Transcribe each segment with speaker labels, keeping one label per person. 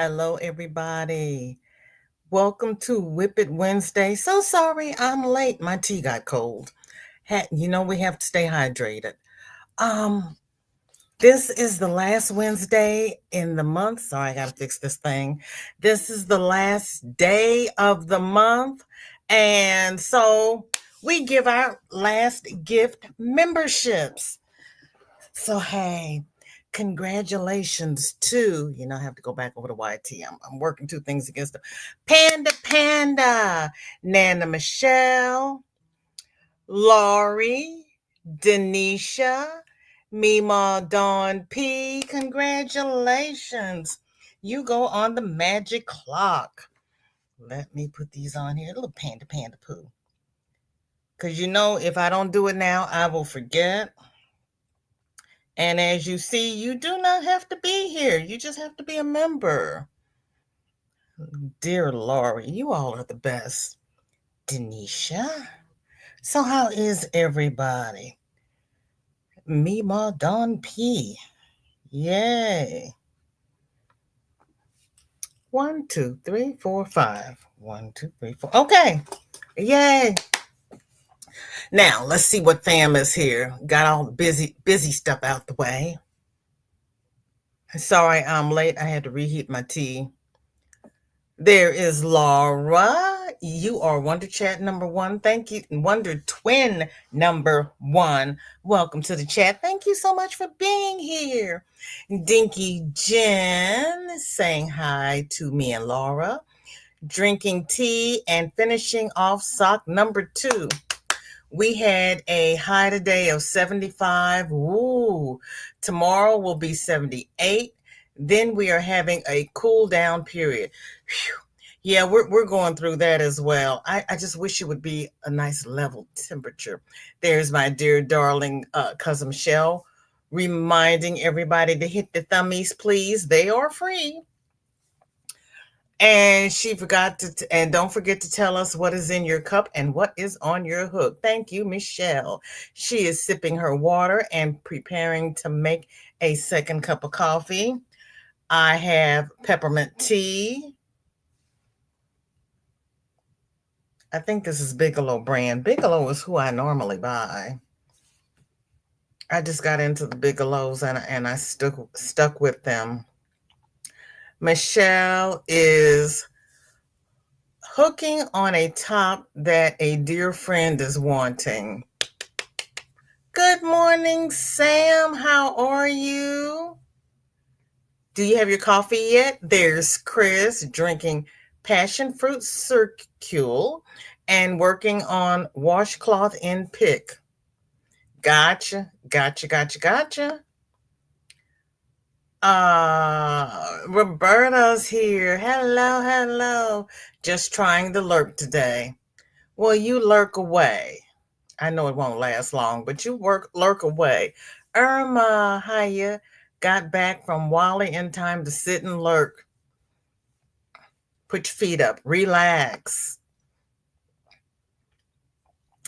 Speaker 1: Hello, everybody. Welcome to WIP It Wednesday. So sorry I'm late. My tea got cold. We have to stay hydrated. Um, this is the last Wednesday in the month. Sorry, I gotta fix this thing. This is the last day of the month. And so we give our last gift memberships. So hey, congratulations to, I have to go back over to YT. I'm working two things against them. Panda, Nana Michelle, Laurie, Denisha, Mima Dawn P. Congratulations. You go on the magic clock. Let me put these on here. Little panda poo. Because if I don't do it now, I will forget. And as you see, you do not have to be here. You just have to be a member. Dear Laurie, you all are the best. Denisha. So how is everybody? Mima Don P. Yay. 1, 2, 3, 4, 5. 1, 2, 3, 4. Okay. Yay. Now let's see what fam is here. Got all the busy stuff out the way. Sorry I'm late. I had to reheat my tea. There is Laura. You are Wonder Chat number 1. Thank you. Wonder Twin number 1. Welcome to the chat. Thank you so much for being here. Dinky Jen saying hi to me and Laura. Drinking tea and finishing off sock number 2. We had a high today of 75. Ooh, tomorrow will be 78. Then we are having a cool down period. Whew. Yeah, we're going through that as well. I just wish it would be a nice level temperature. There's my dear darling cousin Michelle reminding everybody to hit the thummies, please. They are free. And she forgot and don't forget to tell us what is in your cup and what is on your hook. Thank you, Michelle. She is sipping her water and preparing to make a second cup of coffee. I have peppermint tea. I think this is Bigelow brand. Bigelow is who I normally buy. I just got into the Bigelows and I stuck with them. Michelle is hooking on a top that a dear friend is wanting. Good morning, Sam. How are you? Do you have your coffee yet? There's Chris drinking passion fruit circule and working on washcloth in pick. Gotcha. Roberta's here. Hello. Just trying to lurk today. Well, you lurk away. I know it won't last long, but you lurk away. Irma, hiya. Got back from Wally in time to sit and lurk. Put your feet up. Relax.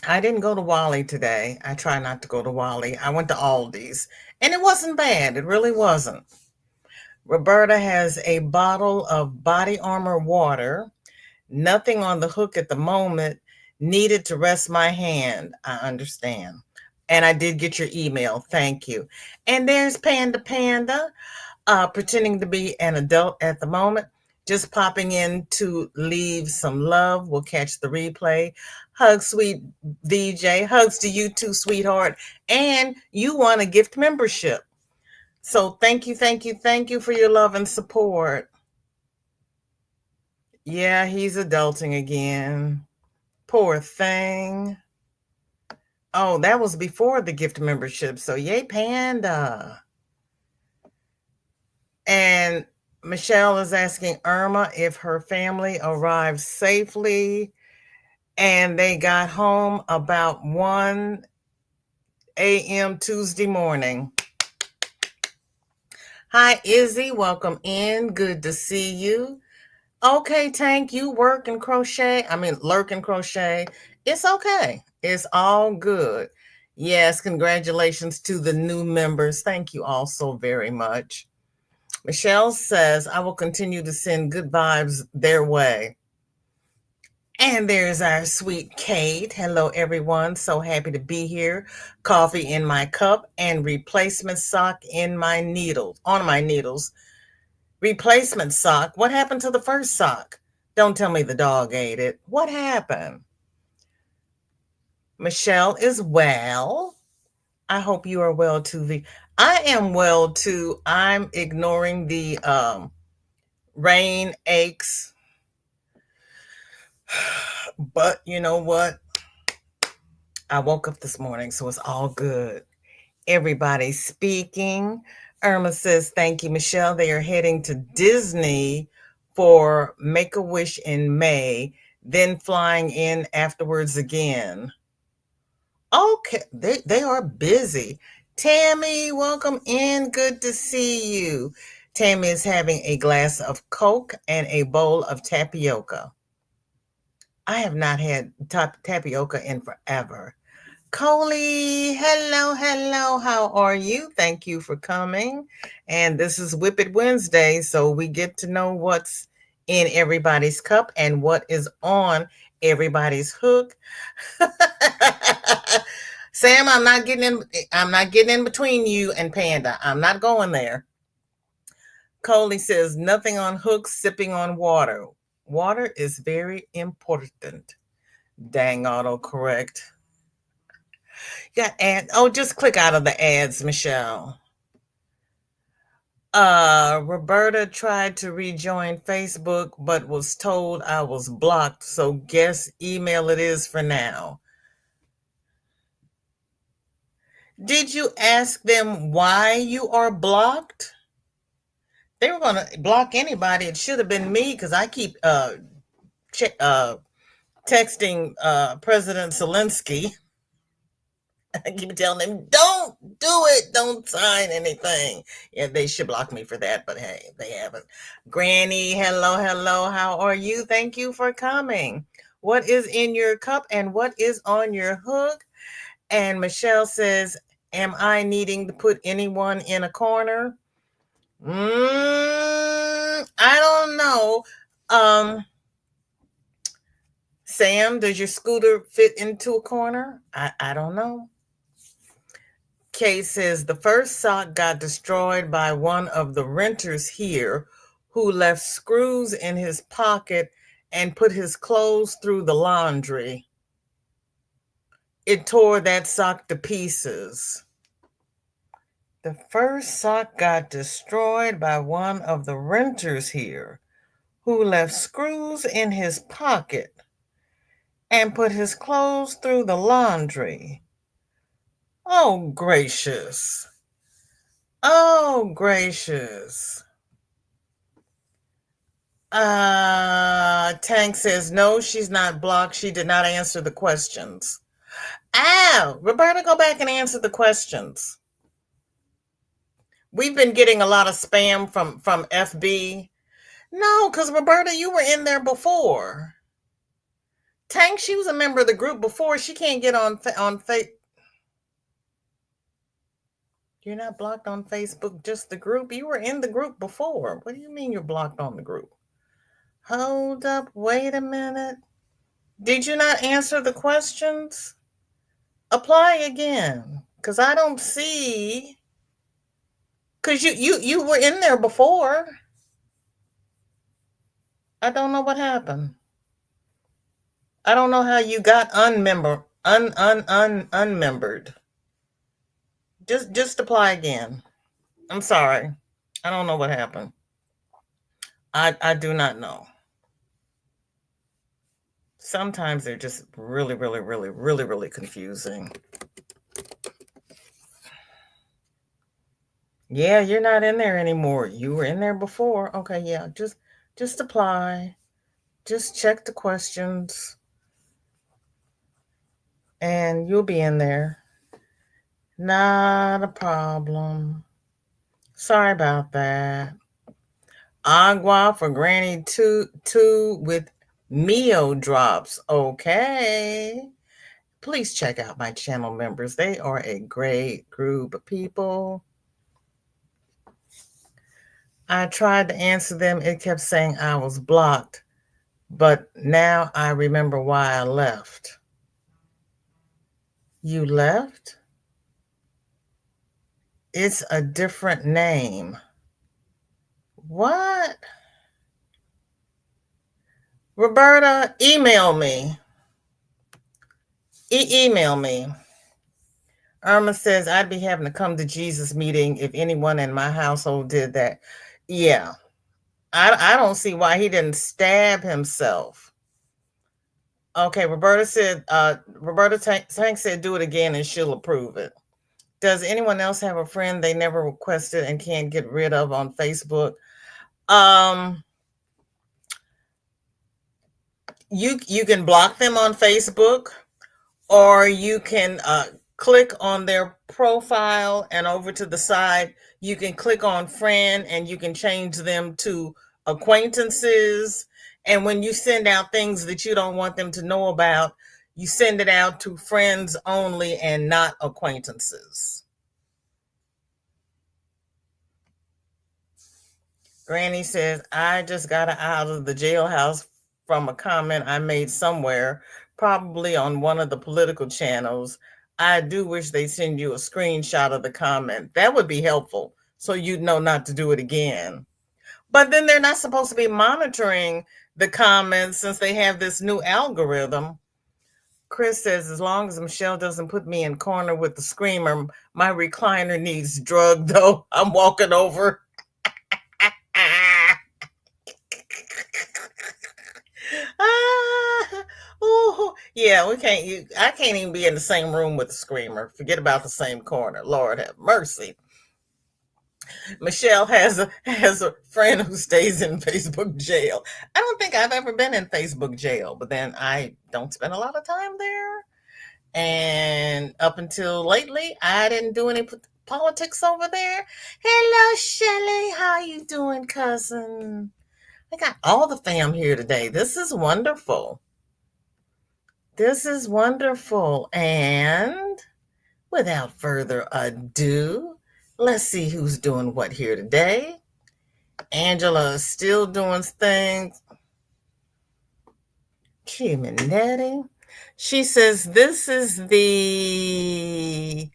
Speaker 1: I didn't go to Wally today. I try not to go to Wally. I went to Aldi's, and it wasn't bad. It really wasn't. Roberta has a bottle of Body Armor water. Nothing on the hook at the moment. Needed to rest my hand. I understand. And I did get your email. Thank you. And there's Panda, pretending to be an adult at the moment. Just popping in to leave some love. We'll catch the replay. Hugs, sweet VJ. Hugs to you too, sweetheart. And you won a gift membership. So thank you for your love and support. Yeah, he's adulting again. Poor thing. Oh, that was before the gift membership. So yay, Panda. And Michelle is asking Irma if her family arrived safely and they got home about 1 a.m. Tuesday morning. Hi, Izzy. Welcome in. Good to see you. Okay, Tank, you lurk and crochet. It's okay. It's all good. Yes, congratulations to the new members. Thank you all so very much. Michelle says, I will continue to send good vibes their way. And there's our sweet Kate. Hello, everyone. So happy to be here. Coffee in my cup and replacement sock in my needles, on my needles. Replacement sock. What happened to the first sock? Don't tell me the dog ate it. What happened? Michelle is well. I hope you are well too. I am well too. I'm ignoring the rain aches. But you know what? I woke up this morning, so it's all good. Everybody's speaking. Irma says, thank you, Michelle. They are heading to Disney for Make a Wish in May, then flying in afterwards again. Okay, they are busy. Tammy, welcome in. Good to see you. Tammy is having a glass of Coke and a bowl of tapioca. I have not had tapioca in forever. Coley, hello. How are you? Thank you for coming. And this is WIP It Wednesday, so we get to know what's in everybody's cup and what is on everybody's hook. Sam, I'm not getting in between you and Panda. I'm not going there. Coley says nothing on hooks, sipping on water. Water is very important. Dang autocorrect. Got ads. Oh, just click out of the ads, Michelle. Roberta tried to rejoin Facebook, but was told I was blocked. So guess email it is for now. Did you ask them why you are blocked? They were going to block anybody. It should have been me because I keep texting President Zelensky. I keep telling them, don't do it. Don't sign anything. Yeah, they should block me for that, but hey, they haven't. Granny, hello. How are you? Thank you for coming. What is in your cup and what is on your hook? And Michelle says, am I needing to put anyone in a corner? I don't know. Sam, does your scooter fit into a corner? I don't know. Kay says the first sock got destroyed by one of the renters here who left screws in his pocket and put his clothes through the laundry. It tore that sock to pieces. The first sock got destroyed by one of the renters here who left screws in his pocket and put his clothes through the laundry. Oh, gracious. Oh, gracious. Tank says, no, she's not blocked. She did not answer the questions. Ow, Roberta, go back and answer the questions. We've been getting a lot of spam from FB. No, because Roberta, you were in there before. Tank, she was a member of the group before. She can't get on Facebook. You're not blocked on Facebook, just the group. You were in the group before. What do you mean you're blocked on the group? Hold up, wait a minute. Did you not answer the questions? Apply again, because I don't see. Because you were in there before. I don't know what happened. I don't know how you got unmembered. Just apply again. I'm sorry. I don't know what happened. I do not know. Sometimes they're just really confusing. Yeah, you're not in there anymore. You were in there before. Okay, yeah, just apply. Just check the questions and you'll be in there. Not a problem. Sorry about that. Agua for Granny two with Mio drops. Okay. Please check out my channel members. They are a great group of people. I tried to answer them. It kept saying I was blocked, but now I remember why I left. You left? It's a different name. What? Roberta, email me. Email me. Irma says, I'd be having to come to Jesus meeting if anyone in my household did that. Yeah. I don't see why he didn't stab himself. Okay, Roberta Tank said, do it again and she'll approve it. Does anyone else have a friend they never requested and can't get rid of on Facebook? You can block them on Facebook, or you can click on their profile and over to the side, you can click on friend and you can change them to acquaintances. And when you send out things that you don't want them to know about, you send it out to friends only and not acquaintances. Granny says, I just got out of the jailhouse from a comment I made somewhere, probably on one of the political channels. I do wish they send you a screenshot of the comment. That would be helpful so you'd know not to do it again. But then they're not supposed to be monitoring the comments since they have this new algorithm. Chris says, as long as Michelle doesn't put me in corner with the screamer, my recliner needs drug, though. I'm walking over. Oh, yeah, we can't. I can't even be in the same room with the screamer. Forget about the same corner. Lord have mercy. Michelle has a friend who stays in Facebook jail. I don't think I've ever been in Facebook jail, but then I don't spend a lot of time there. And up until lately, I didn't do any politics over there. Hello, Shelly. How you doing, cousin? I got all the fam here today. This is wonderful. This is wonderful. And without further ado, let's see who's doing what here today. Angela is still doing things. Chiaminetti. She says, this is the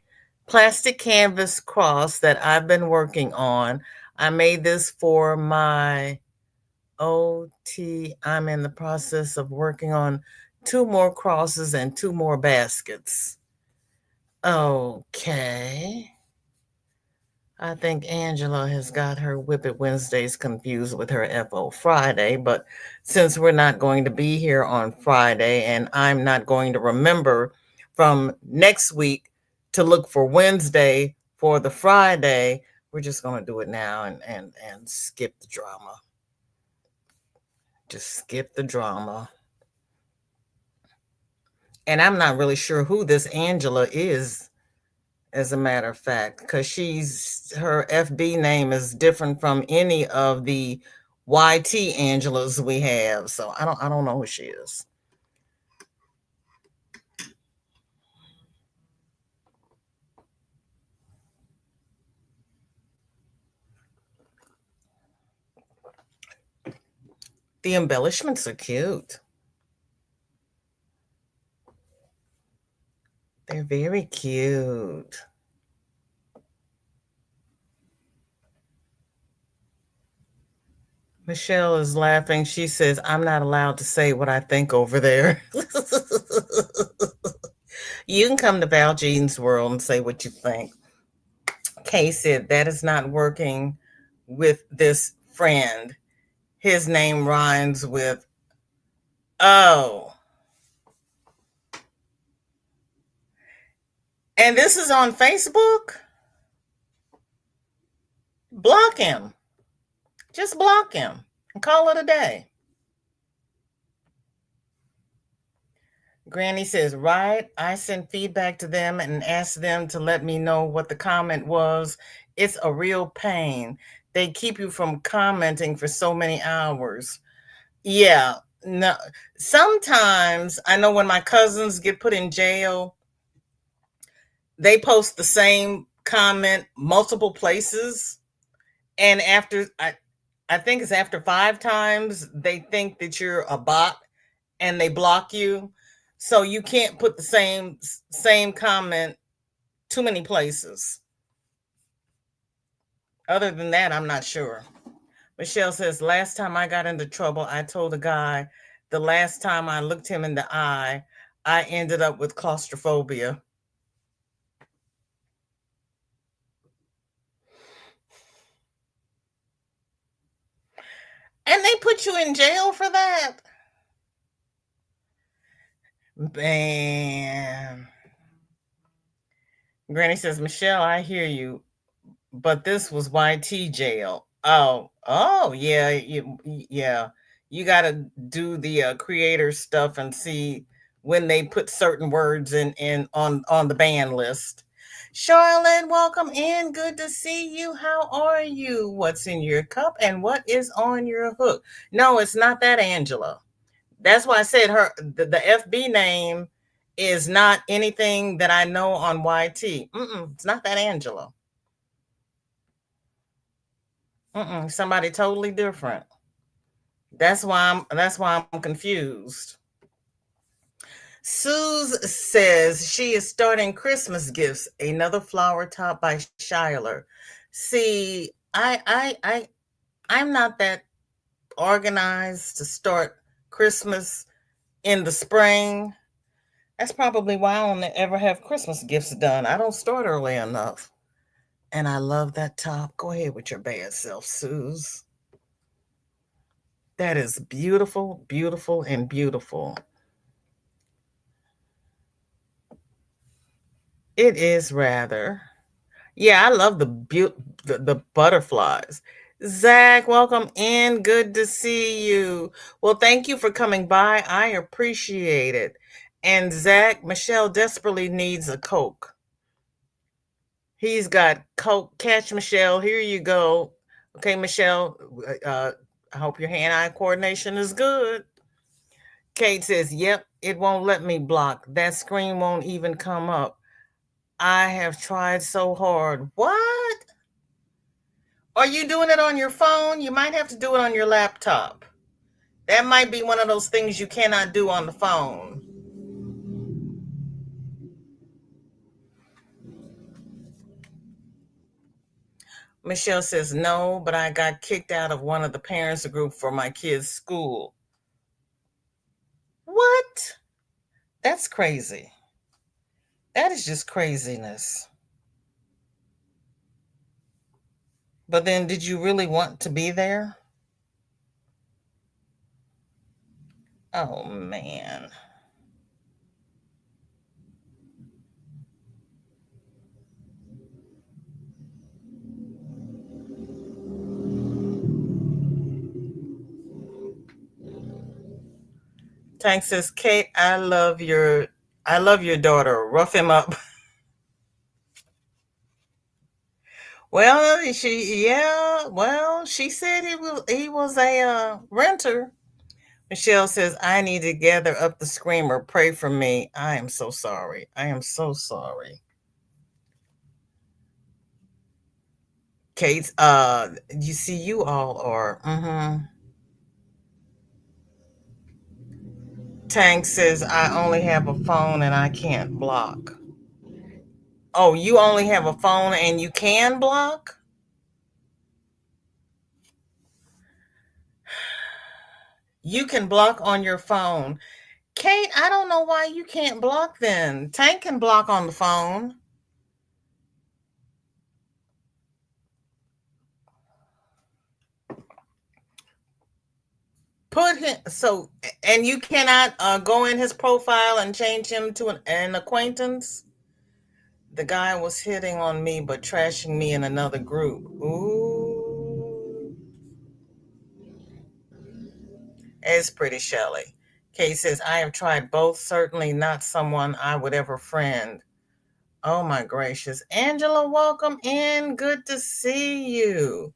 Speaker 1: plastic canvas cross that I've been working on. I made this for my OT. I'm in the process of working on 2 more crosses and 2 more baskets. Okay. I think Angela has got her WIP It Wednesdays confused with her FO Friday, but since we're not going to be here on Friday and I'm not going to remember from next week to look for Wednesday for the Friday, we're just going to do it now and skip the drama. Just skip the drama. And I'm not really sure who this Angela is, as a matter of fact, because her FB name is different from any of the YT Angelas we have. So I don't know who she is. The embellishments are cute. They're very cute. Michelle is laughing. She says, I'm not allowed to say what I think over there. You can come to Val Jean's world and say what you think. Kay said, that is not working with this friend. His name rhymes with, oh. And this is on Facebook? Block him. Just block him and call it a day. Granny says, right, I sent feedback to them and asked them to let me know what the comment was. It's a real pain. They keep you from commenting for so many hours. Yeah, no. Sometimes I know when my cousins get put in jail, they post the same comment multiple places. And after I think it's after 5 times they think that you're a bot and they block you. So you can't put the same comment too many places. Other than that, I'm not sure. Michelle says, last time I got into trouble, I told a guy the last time I looked him in the eye, I ended up with claustrophobia. And they put you in jail for that? Man. Granny says, Michelle, I hear you, but this was YT jail. Oh, yeah, yeah. You got to do the creator stuff and see when they put certain words in on the ban list. Charlotte, welcome in. Good to see you. How are you? What's in your cup and what is on your hook? No, it's not that Angela. That's why I said the FB name is not anything that I know on YT. It's not that Angela. Somebody totally different. That's why I'm confused. Suze says she is starting Christmas gifts. Another flower top by Shiler. See, I'm not that organized to start Christmas in the spring. That's probably why I don't ever have Christmas gifts done. I don't start early enough. And I love that top. Go ahead with your bad self, Suze. That is beautiful, beautiful, and beautiful. It is rather. Yeah, I love the butterflies. Zach, welcome in. Good to see you. Well, thank you for coming by. I appreciate it. And Zach, Michelle desperately needs a Coke. He's got Coke. Catch Michelle. Here you go. Okay, Michelle. I hope your hand-eye coordination is good. Kate says, "Yep, it won't let me block. That screen won't even come up. I have tried so hard." What? Are you doing it on your phone? You might have to do it on your laptop. That might be one of those things you cannot do on the phone. Michelle says, "No, but I got kicked out of one of the parents group for my kids' school." What? That's crazy. That is just craziness. But then, did you really want to be there? Oh, man. Tank says, Kate, I love your daughter. Rough him up. Well, she said he was a renter. Michelle says, I need to gather up the screamer. Pray for me. I am so sorry. I am so sorry. Kate, you see, you all are. Tank says, I only have a phone and I can't block. Oh, you only have a phone and you can block? You can block on your phone. Kate, I don't know why you can't block then. Tank can block on the phone. Put him so, and you cannot go in his profile and change him to an acquaintance. The guy was hitting on me but trashing me in another group. Ooh. It's pretty Shelley. Kate says, I have tried both, certainly not someone I would ever friend. Oh my gracious. Angela, welcome in. Good to see you.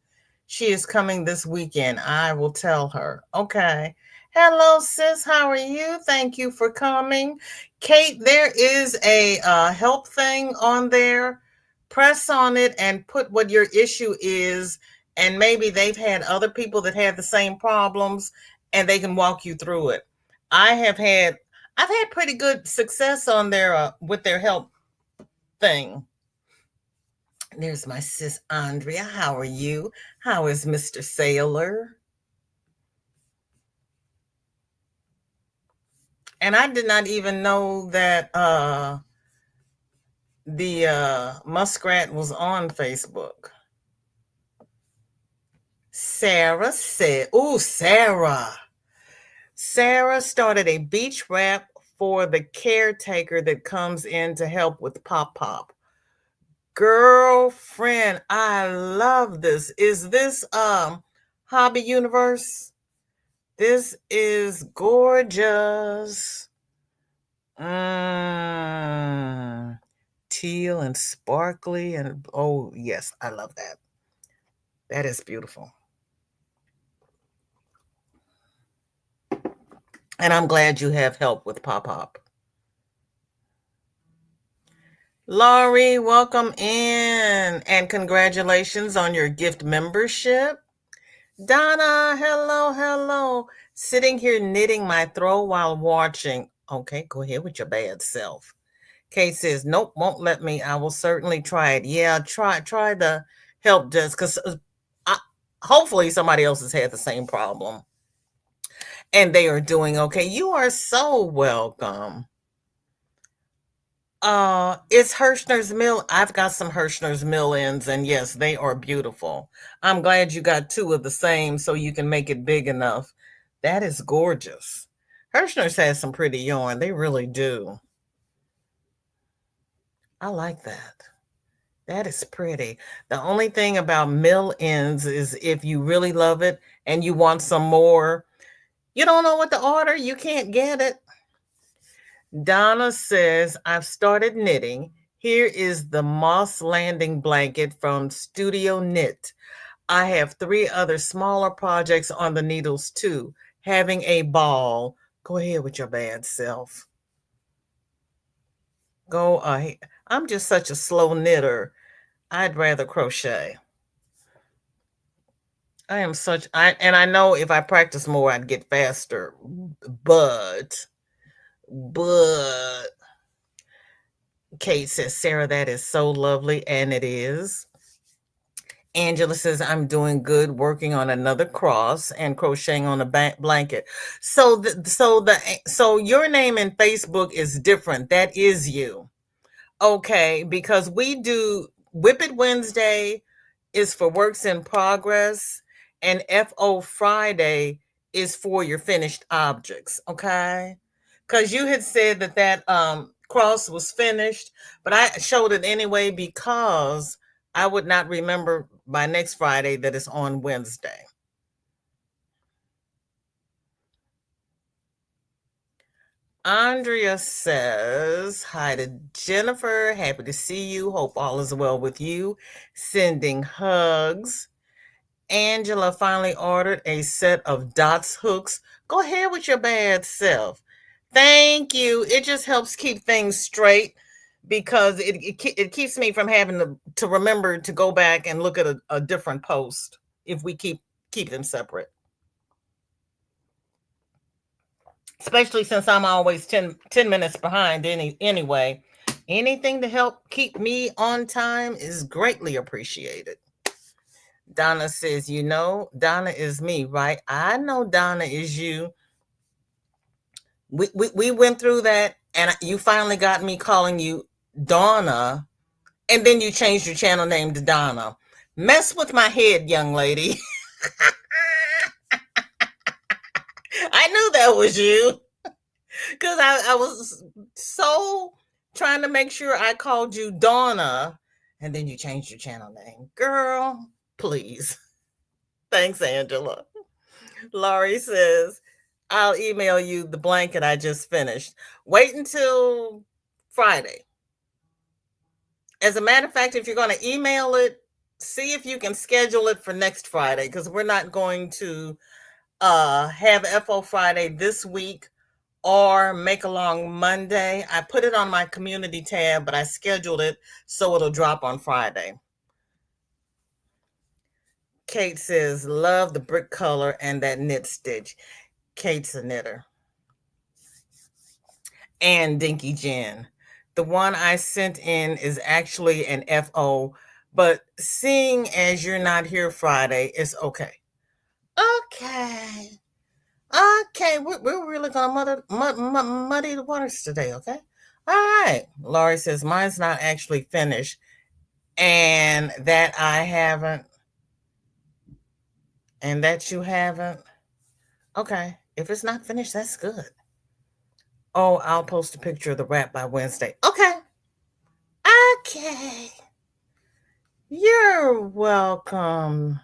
Speaker 1: She is coming this weekend. I will tell her. Okay. Hello, sis. How are you? Thank you for coming. Kate, there is a help thing on there. Press on it and put what your issue is, and maybe they've had other people that had the same problems and they can walk you through it. I have had I've had pretty good success on their with their help thing. There's my sis Andrea. How are you? How is Mr. Sailor? And I did not even know that the muskrat was on Facebook. Sarah said, "Ooh, Sarah. Sarah started a beach wrap for the caretaker that comes in to help with Pop Pop. Girlfriend, I love this. Is this Hobby Universe? This is gorgeous. Mm, teal and sparkly and oh yes, I love that. That is beautiful. And I'm glad you have help with Pop Pop. Laurie, welcome in and congratulations on your gift membership. Donna, hello, hello. Sitting here knitting my throw while watching. Okay, go ahead with your bad self. Kate says, nope, won't let me. I will certainly try it. Yeah, try the help desk because hopefully somebody else has had the same problem and they are doing okay. You are so welcome. It's Hirschner's Mill. I've got some Hirschner's Mill ends, and yes, they are beautiful. I'm glad you got two of the same so you can make it big enough. That is gorgeous. Hirschner's has some pretty yarn. They really do. I like that. That is pretty. The only thing about mill ends is if you really love it and you want some more, you don't know what to order, you can't get it. Donna says, I've started knitting. Here is the Moss Landing blanket from Studio Knit. I have three other smaller projects on the needles too. Having a ball. Go ahead with your bad self. Go ahead. I'm just such a slow knitter. I'd rather crochet. I am such and I know if I practice more I'd get faster. But but Kate says, Sarah, that is so lovely. And it is. Angela says, I'm doing good, working on another cross and crocheting on a blanket. So your name in Facebook is different. That is you. Okay, because we do WIP It Wednesday is for works in progress, and FO Friday is for your finished objects. Okay, because you had said that cross was finished, but I showed it anyway because I would not remember by next Friday that it's on Wednesday. Andrea says, hi to Jennifer. Happy to see you. Hope all is well with you. Sending hugs. Angela finally ordered a set of dots hooks. Go ahead with your bad self. Thank you. It just helps keep things straight because it keeps me from having to remember to go back and look at a different post if we keep them separate. Especially since I'm always 10 minutes behind anyway. Anything to help keep me on time is greatly appreciated. Donna says, Donna is me, right? I know Donna is you. We went through that, and you finally got me calling you Donna, and then you changed your channel name to Donna. Mess with my head, young lady. I knew that was you. Because I was so trying to make sure I called you Donna, and then you changed your channel name. Girl, please. Thanks, Angela. Laurie says, I'll email you the blanket I just finished. Wait until Friday. As a matter of fact, if you're going to email it, see if you can schedule it for next Friday because we're not going to have FO Friday this week or Make Along Monday. I put it on my community tab, but I scheduled it so it'll drop on Friday. Kate says, love the brick color and that knit stitch. Kate's a knitter. And Dinky Jen. The one I sent in is actually an FO, but seeing as you're not here Friday, it's okay. Okay. Okay, we're really gonna muddy the waters today, okay? All right. Laurie says, mine's not actually finished, and that I haven't, and that you haven't. Okay. If it's not finished, that's good. Oh, I'll post a picture of the wrap by Wednesday. Okay. Okay. You're welcome.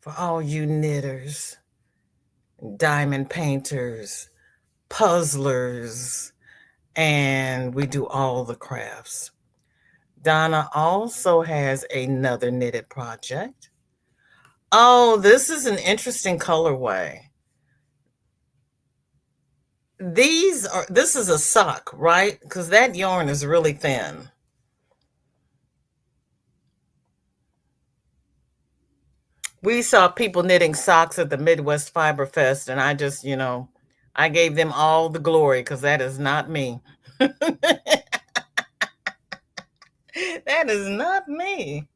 Speaker 1: For all you knitters, diamond painters, puzzlers, and we do all the crafts. Donna also has another knitted project. Oh, this is an interesting colorway. This is a sock, right? Because that yarn is really thin. We saw people knitting socks at the Midwest Fiber Fest, and I just, I gave them all the glory because that is not me. That is not me.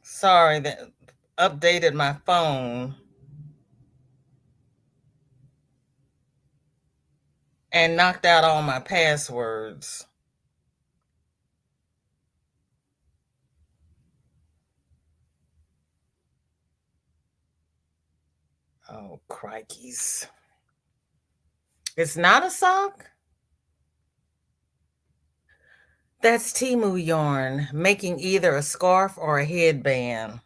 Speaker 1: Sorry that updated my phone and knocked out all my passwords. Oh, crikeys. It's not a sock? That's Timu yarn, making either a scarf or a headband.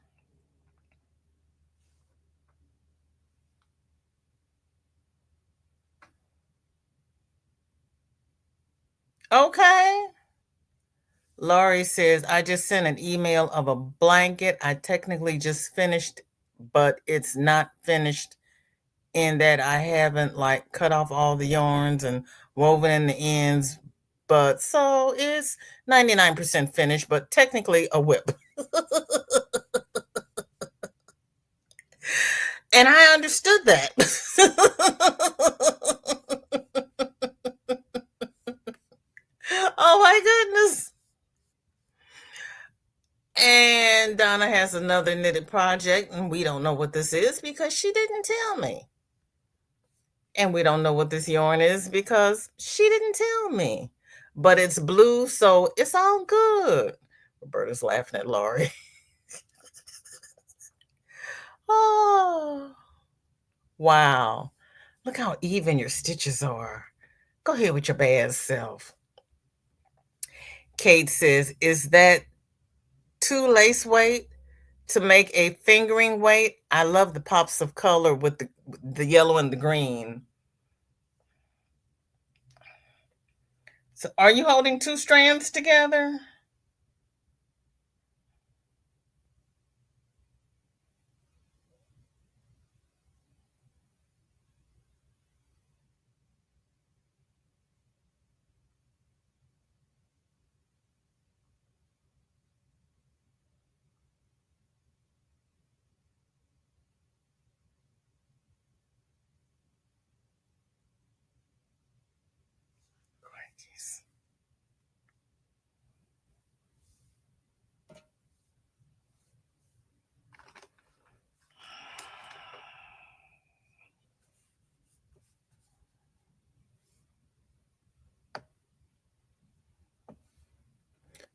Speaker 1: Okay. Laurie says, I just sent an email of a blanket. I technically just finished, but it's not finished in that I haven't like cut off all the yarns and woven in the ends. But so it's 99% finished, but technically a WIP. And I understood that. Oh my goodness. And Donna has another knitted project, and we don't know what this is because she didn't tell me. And we don't know what this yarn is because she didn't tell me. But it's blue, so it's all good. Roberta's laughing at Laurie. Oh, wow. Look how even your stitches are. Go ahead with your bad self. Kate says, is that two lace weight to make a fingering weight? I love the pops of color with the yellow and the green. So are you holding two strands together?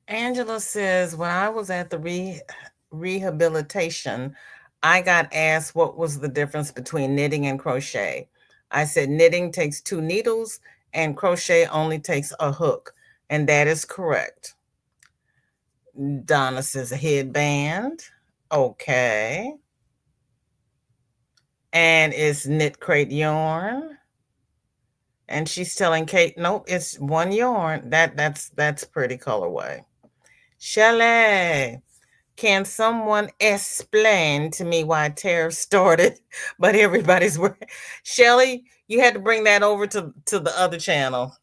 Speaker 1: Angela says, when I was at the rehabilitation, I got asked what was the difference between knitting and crochet. I said knitting takes two needles and crochet only takes a hook. And that is correct. Donna says a headband. Okay. And it's knit crate yarn. And she's telling Kate, nope, it's one yarn. That's pretty colorway. Shelley, Can someone explain to me why tariffs started, but everybody's working? Shelly, you had to bring that over to the other channel.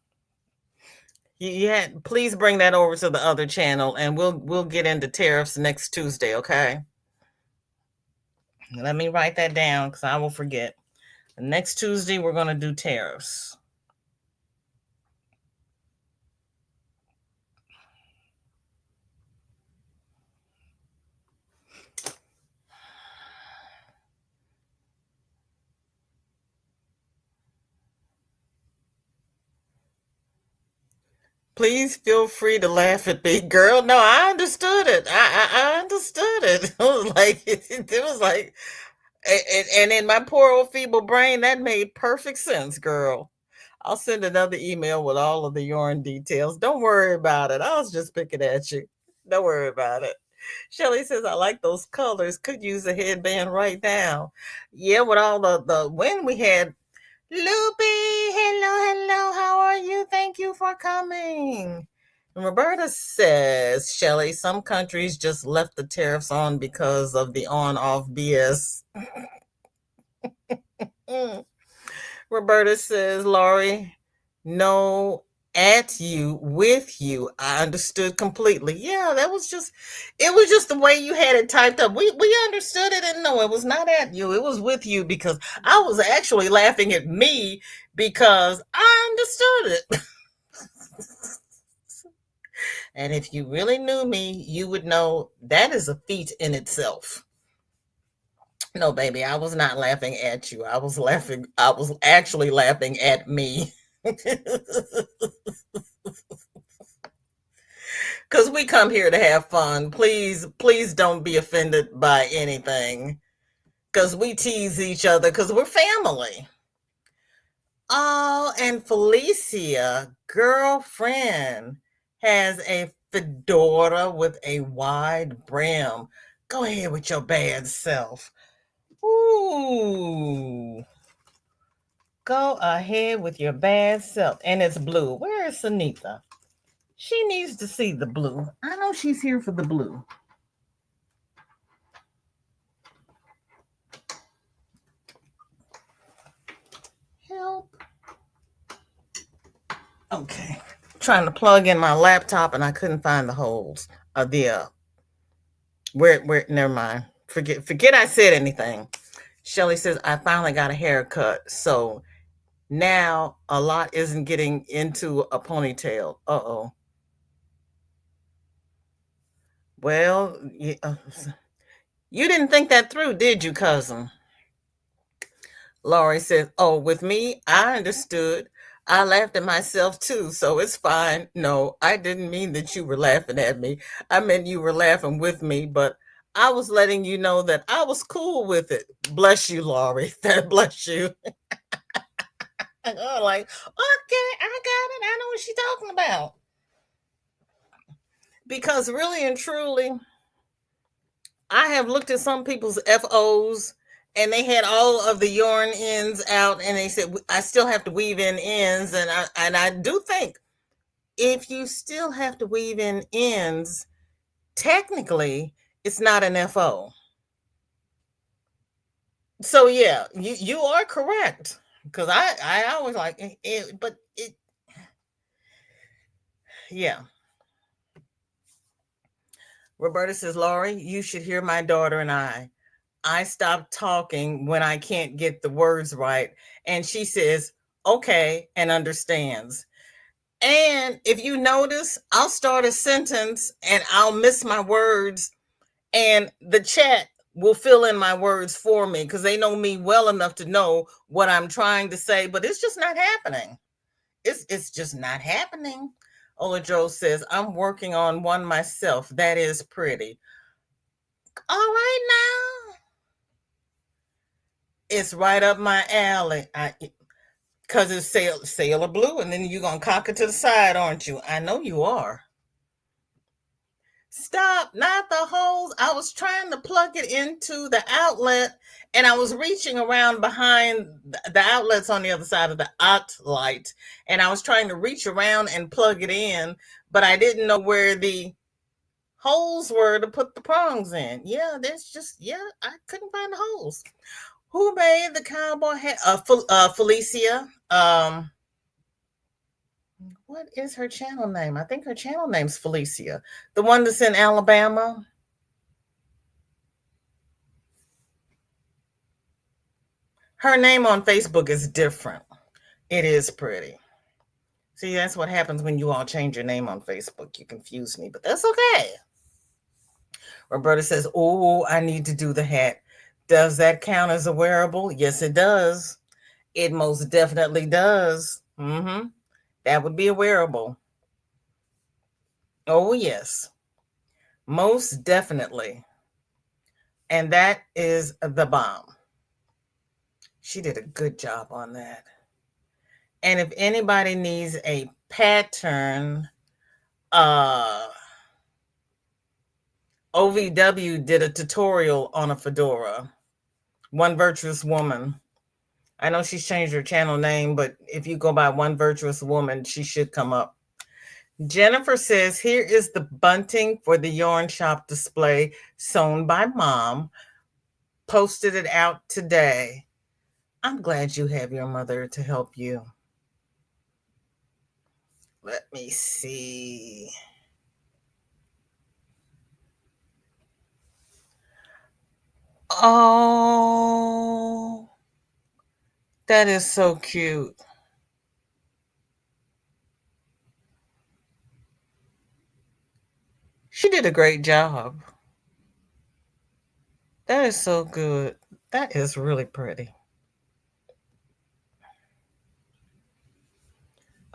Speaker 1: You had please bring that over to the other channel, and we'll get into tariffs next Tuesday. Okay. Let me write that down because I will forget. Next Tuesday we're gonna do tariffs. Please feel free to laugh at me, girl. No, I understood it. I understood it. It was like it was like, and in my poor old feeble brain, that made perfect sense, girl. I'll send another email with all of the yarn details. Don't worry about it. I was just picking at you. Don't worry about it. Shelly says, I like those colors. Could use a headband right now. Yeah, with all the when we had Loopy, hello, how are you? Thank you for coming. And Roberta says, Shelly, some countries just left the tariffs on because of the on off BS. Roberta says, Laurie, no, at you, with you. I understood completely. Yeah, it was just the way you had it typed up. We understood it, and no, it was not at you. It was with you because I was actually laughing at me because I understood it. And if you really knew me, you would know that is a feat in itself. No, baby, I was not laughing at you. I was actually laughing at me. Because we come here to have fun. Please don't be offended by anything. Because we tease each other because we're family. Oh, and Felicia, girlfriend, has a fedora with a wide brim. Go ahead with your bad self. Ooh. Go ahead with your bad self. And it's blue. Where is Sunitha? She needs to see the blue. I know she's here for the blue. Help. Okay. Trying to plug in my laptop and I couldn't find the holes. Where never mind. Forget I said anything. Shelly says, I finally got a haircut. So now a lot isn't getting into a ponytail. Uh-oh. Well, you didn't think that through, did you, cousin? Laurie says, oh, with me, I understood. I laughed at myself too, so it's fine. No, I didn't mean that you were laughing at me. I meant you were laughing with me, but I was letting you know that I was cool with it. Bless you, Laurie. That bless you. I'm like, okay, I got it. I know what she's talking about. Because really and truly, I have looked at some people's FOs and they had all of the yarn ends out and they said I still have to weave in ends and I do think if you still have to weave in ends, technically it's not an FO. So yeah, you are correct because I always like it, but it yeah. Roberta says, Laurie, you should hear my daughter and I stop talking when I can't get the words right. And she says, okay, and understands. And if you notice, I'll start a sentence and I'll miss my words, and the chat will fill in my words for me because they know me well enough to know what I'm trying to say, but it's just not happening. It's just not happening. Ola Joe says, I'm working on one myself. That is pretty. All right now. It's right up my alley. Because it's sailor blue, and then you're going to cock it to the side, aren't you? I know you are. Stop, not the holes. I was trying to plug it into the outlet, and I was reaching around behind the outlets on the other side of the outlet, and I was trying to reach around and plug it in, but I didn't know where the holes were to put the prongs in. Yeah, there's just, yeah, I couldn't find the holes. Who made the cowboy hat? Felicia. What is her channel name? I think her channel name's Felicia. The one that's in Alabama. Her name on Facebook is different. It is pretty. See, that's what happens when you all change your name on Facebook. You confuse me, but that's okay. Roberta says, "Oh, I need to do the hat. Does that count as a wearable?" Yes, it does. It most definitely does. That would be a wearable. Oh, yes. Most definitely. And that is the bomb. She did a good job on that. And if anybody needs a pattern, OVW did a tutorial on a fedora. One Virtuous Woman. I know she's changed her channel name, but if you go by One Virtuous Woman, she should come up. Jennifer says, here is the bunting for the yarn shop display sewn by mom. Posted it out today. I'm glad you have your mother to help you. Let me see. Oh, that is so cute. She did a great job. That is so good. That is really pretty.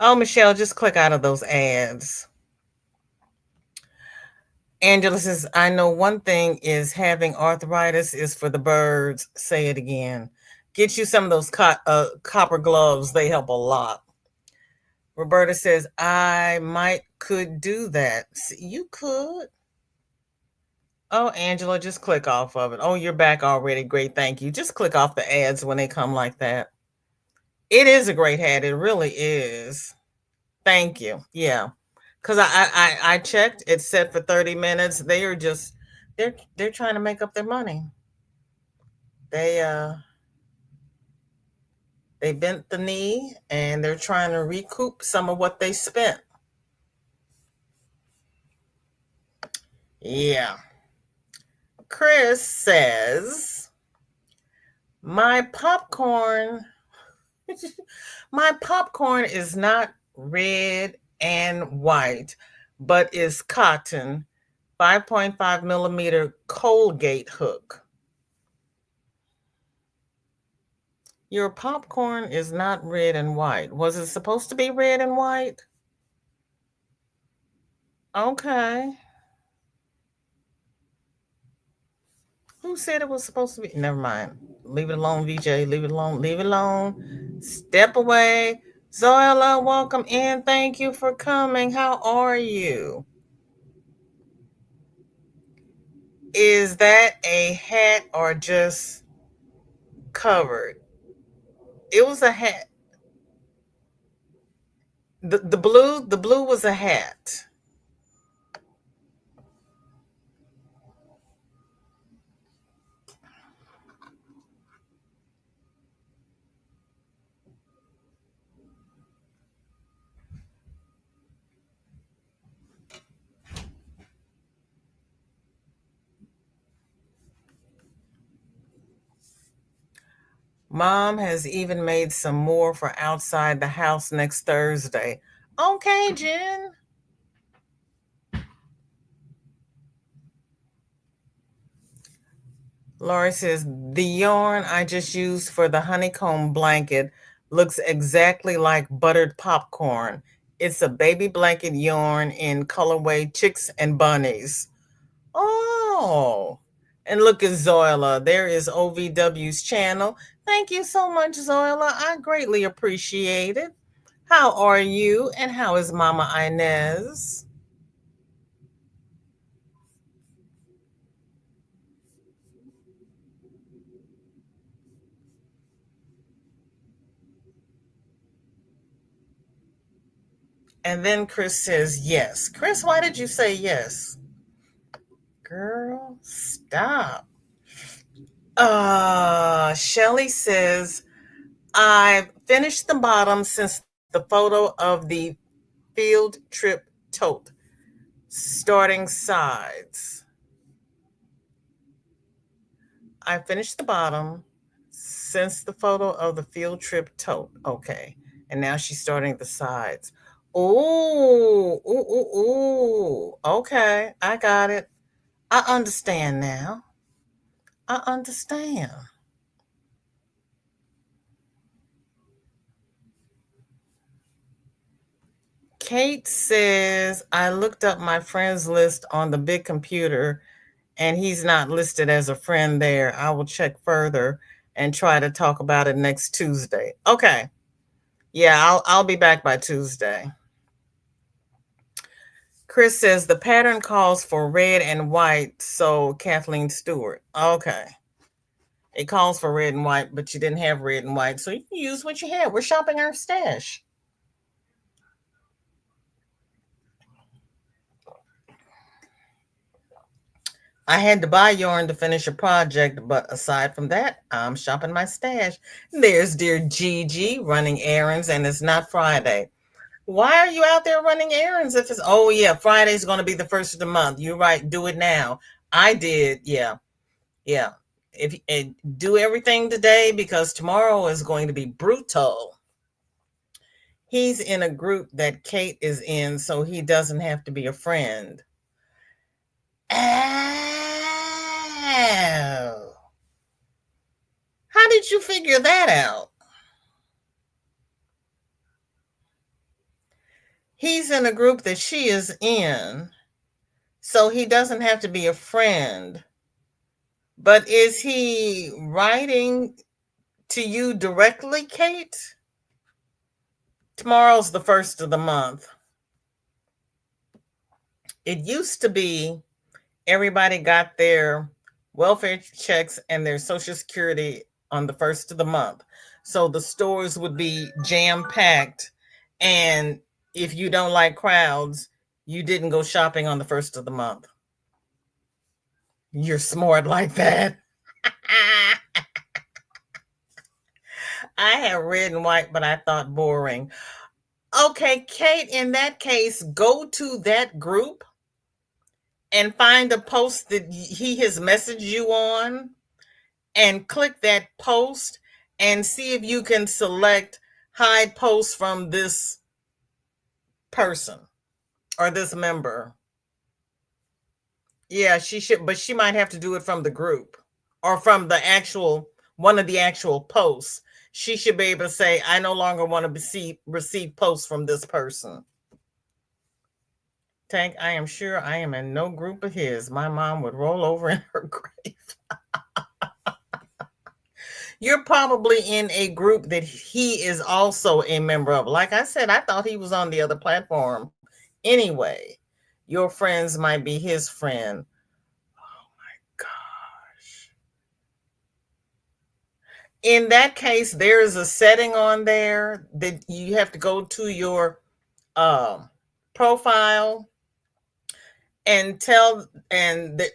Speaker 1: Oh, Michelle, just click out of those ads. Angela says, I know one thing is having arthritis is for the birds. Say it again. Get you some of those copper gloves. They help a lot. Roberta says, I could do that. You could. Oh, Angela, just click off of it. Oh, you're back already. Great. Thank you. Just click off the ads when they come like that. It is a great hat. It really is. Thank you. Yeah. Because I checked. It's set for 30 minutes. They are just they're trying to make up their money. They bent the knee and they're trying to recoup some of what they spent. Yeah. Chris says, my popcorn my popcorn is not red and white, but is cotton, 5.5 millimeter Colgate hook. Your popcorn is not red and white. Was it supposed to be red and white? Okay. Who said it was supposed to be? Never mind. Leave it alone, VJ. Leave it alone. Leave it alone. Step away. Zoila, welcome in. Thank you for coming. How are you? Is that a hat or just covered? It was a hat. The blue was a hat. Mom has even made some more for outside the house next Thursday. Okay, Jen. Laurie says, the yarn I just used for the honeycomb blanket looks exactly like buttered popcorn. It's a baby blanket yarn in colorway chicks and bunnies. Oh, and look at Zoila. There is OVW's channel. Thank you so much, Zoila. I greatly appreciate it. How are you? And how is Mama Inez? And then Chris says yes. Chris, why did you say yes? Girl, stop. Shelly says, I've finished the bottom since the photo of the field trip tote. Starting sides. I finished the bottom since the photo of the field trip tote. Okay. And now she's starting the sides. Ooh, ooh, ooh, ooh. Okay. I got it. I understand now. I understand. Kate says, I looked up my friends list on the big computer and he's not listed as a friend there. I will check further and try to talk about it next Tuesday. Okay. Yeah, I'll be back by Tuesday. Chris says the pattern calls for red and white, so Kathleen Stewart. Okay. It calls for red and white, but you didn't have red and white, so you can use what you have. We're shopping our stash. I had to buy yarn to finish a project, but aside from that, I'm shopping my stash. There's dear Gigi running errands, and it's not Friday. Why are you out there running errands if it's, oh yeah, Friday's going to be the first of the month? You're right. Do it now. I did. Yeah. Yeah. If do everything today because tomorrow is going to be brutal. He's in a group that Kate is in, so he doesn't have to be a friend. Oh. How did you figure that out? He's in a group that she is in, so he doesn't have to be a friend. But is he writing to you directly, Kate? Tomorrow's the first of the month. It used to be everybody got their welfare checks and their Social Security on the first of the month. So the stores would be jam packed. And if you don't like crowds, you didn't go shopping on the first of the month. You're smart like that. I have red and white, but I thought boring. Okay, Kate, in that case, go to that group and find a post that he has messaged you on and click that post and see if you can select hide posts from this person or this member. Yeah, she should, but she might have to do it from the group or from the actual one of the actual posts. She should be able to say, I no longer want to receive posts from this person. Tank, I am sure I am in no group of his. My mom would roll over in her grave. You're probably in a group that he is also a member of. Like I said, I thought he was on the other platform. Anyway, your friends might be his friend. Oh my gosh. In that case, there is a setting on there that you have to go to your profile and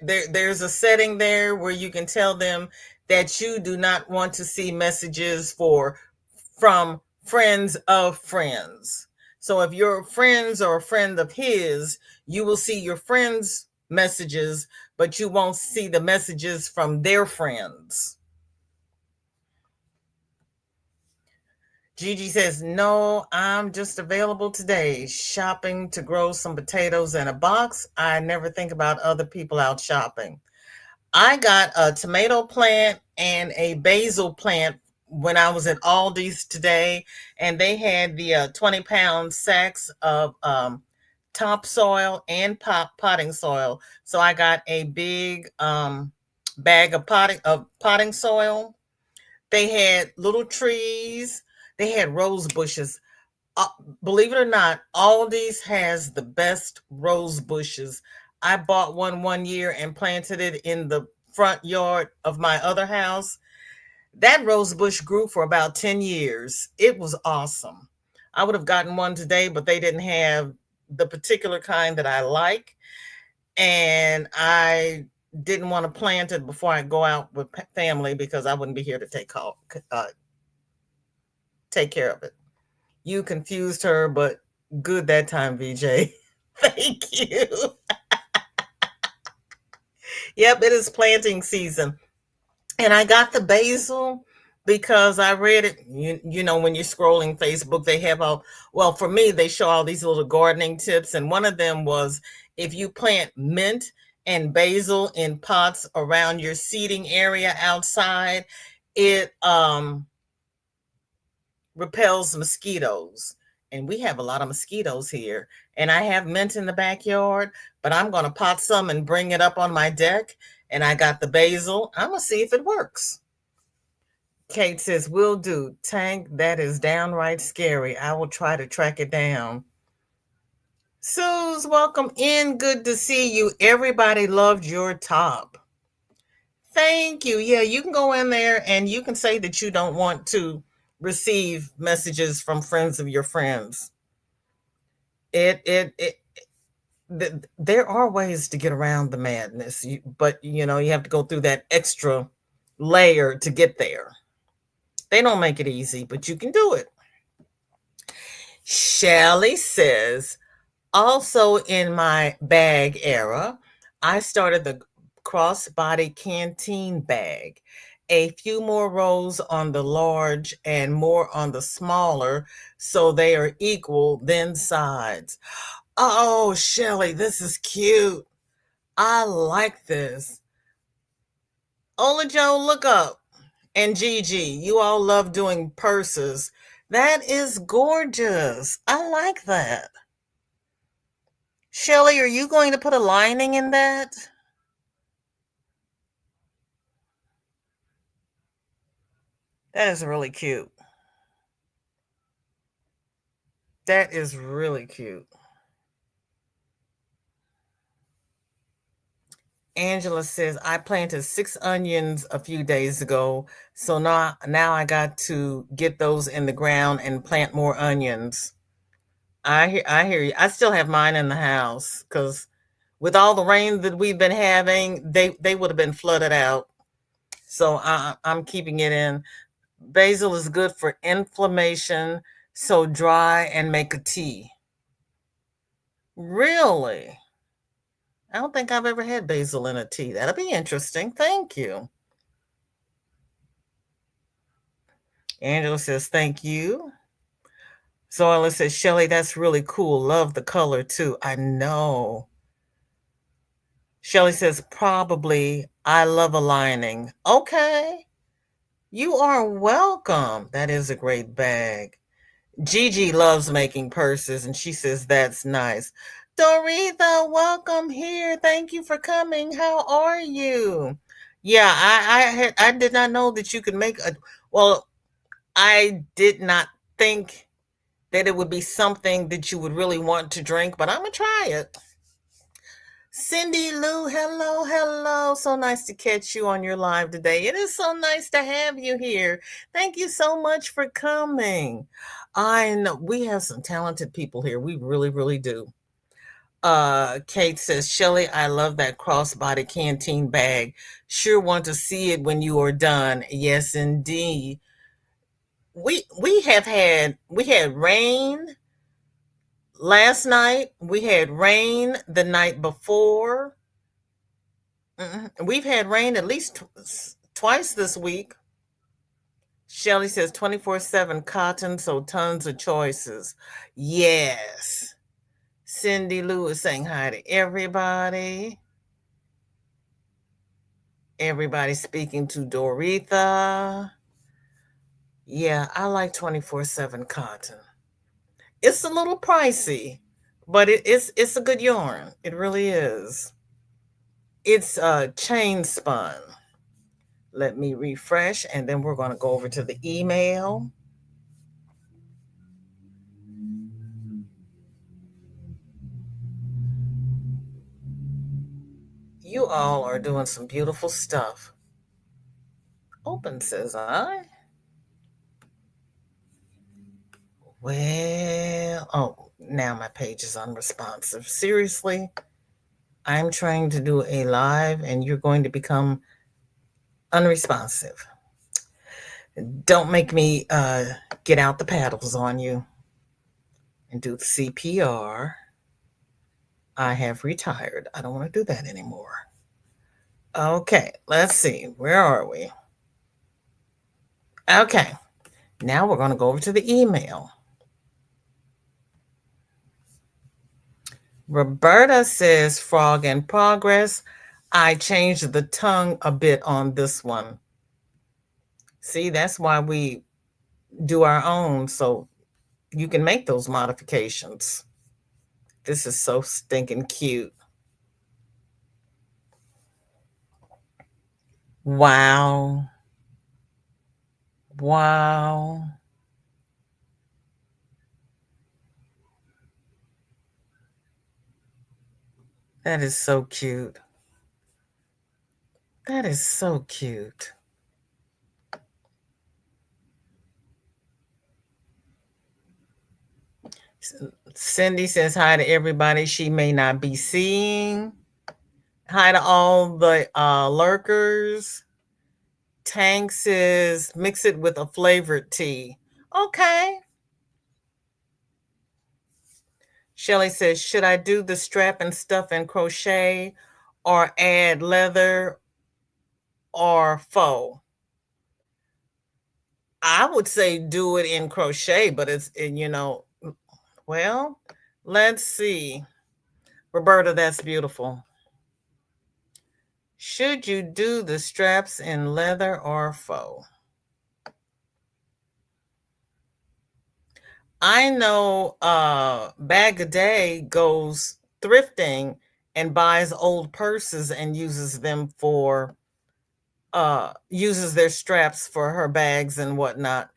Speaker 1: there's a setting there where you can tell them that you do not want to see messages from friends of friends. So if your friends are a friend of his, you will see your friends' messages, but you won't see the messages from their friends. Gigi says, no, I'm just available today, shopping to grow some potatoes in a box. I never think about other people out shopping. I got a tomato plant and a basil plant when I was at Aldi's today, and they had the 20-pound sacks of topsoil and potting soil. So I got a big bag of potting soil. They had little trees. They had rose bushes. Uh, Believe it or not, Aldi's has the best rose bushes. I bought one year and planted it in the front yard of my other house. That rose bush grew for about 10 years. It was awesome. I would have gotten one today, but they didn't have the particular kind that I like. and I didn't want to plant it before I go out with family because I wouldn't be here to take care of it. You confused her, but good that time, VJ. Thank you. Yep, it is planting season. And I got the basil because I read it. You know, when you're scrolling Facebook, they have all, well, for me, they show all these little gardening tips. And one of them was if you plant mint and basil in pots around your seating area outside, it repels mosquitoes. And we have a lot of mosquitoes here. And I have mint in the backyard, but I'm going to pot some and bring it up on my deck. And I got the basil. I'm going to see if it works. Kate says, will do. Tank, that is downright scary. I will try to track it down. Suze, welcome in. Good to see you. Everybody loved your top. Thank you. Yeah, you can go in there and you can say that you don't want to receive messages from friends of your friends. There are ways to get around the madness, but you know, you have to go through that extra layer to get there. They don't make it easy, but you can do it. Shelly says, also in my bag era, I started the crossbody canteen bag. A few more rows on the large and more on the smaller, so they are equal, then sides. Oh, Shelly, this is cute. I like this. Ola Joe, look up. And Gigi, you all love doing purses. That is gorgeous. I like that. Shelly, are you going to put a lining in that? That is really cute. That is really cute. Angela says, I planted 6 onions a few days ago. So now I got to get those in the ground and plant more onions. I hear you. I still have mine in the house because with all the rain that we've been having, they would have been flooded out. So I'm keeping it in. Basil is good for inflammation, so dry and make a tea. Really? I don't think I've ever had basil in a tea. That'll be interesting. Thank you. Angela says, thank you. Zoila says, Shelly, that's really cool. Love the color too. I know. Shelly says, probably I love aligning. Okay. You are welcome. That is a great bag. Gigi loves making purses, and she says that's nice. Doretha, welcome here. Thank you for coming. How are you? Yeah, I did not know that you could make a. Well, I did not think that it would be something that you would really want to drink, but I'm gonna try it. Cindy Lou, hello, hello. So nice to catch you on your live today. It is so nice to have you here. Thank you so much for coming. I know we have some talented people here. We really, really do. Kate says, Shelly, I love that crossbody canteen bag. Sure want to see it when you are done. Yes, indeed. We had rain last night. We had rain the night before. We've had rain at least twice this week. Shelly says 24/7 cotton, so tons of choices. Yes. Cindy Lou is saying hi to everybody. Everybody speaking to Doretha. Yeah, I like 24/7 cotton. It's a little pricey, but it's a good yarn. It really is. It's chain spun. Let me refresh, and then we're going to go over to the email. You all are doing some beautiful stuff. Open, says I. Well, oh, now my page is unresponsive. Seriously? I'm trying to do a live and you're going to become unresponsive. Don't make me get out the paddles on you and do the CPR. I have retired. I don't want to do that anymore. Okay, let's see. Where are we? Okay, now we're going to go over to the email. Roberta says, frog in progress. I changed the tongue a bit on this one. See, that's why we do our own, so you can make those modifications. This is so stinking cute. Wow. Wow. That is so cute. That is so cute. Cindy says hi to everybody she may not be seeing. Hi to all the lurkers. Tank says mix it with a flavored tea. Okay. Shelly says, should I do the strap and stuff and crochet or add leather or faux? I would say do it in crochet, but well, let's see. Roberta, that's beautiful. Should you do the straps in leather or faux? I know Bag a Day goes thrifting and buys old purses and uses them for uses their straps for her bags and whatnot.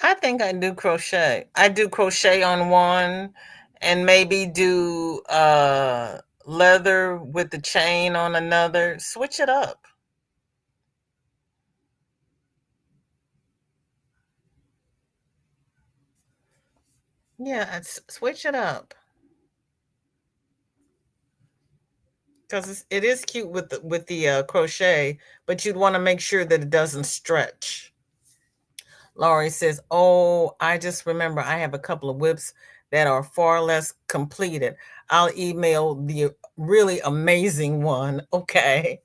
Speaker 1: I think I do crochet. I do crochet on one and maybe do leather with the chain on another. Switch it up. Yeah, switch it up. Because it is cute with the crochet, but you'd want to make sure that it doesn't stretch. Laurie says, oh, I just remember I have a couple of whips that are far less completed. I'll email the really amazing one. Okay.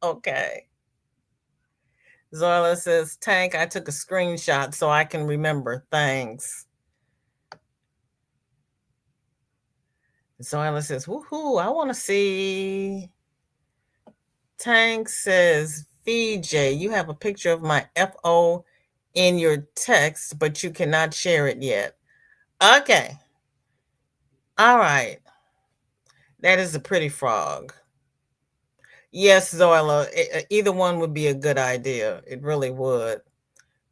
Speaker 1: Okay. Zoila says, Tank, I took a screenshot so I can remember. Thanks. Zoila says, woohoo, I want to see. Tank says, VJ, you have a picture of my FO in your text, but you cannot share it yet. Okay. All right. That is a pretty frog. Yes, Zoila, either one would be a good idea. It really would.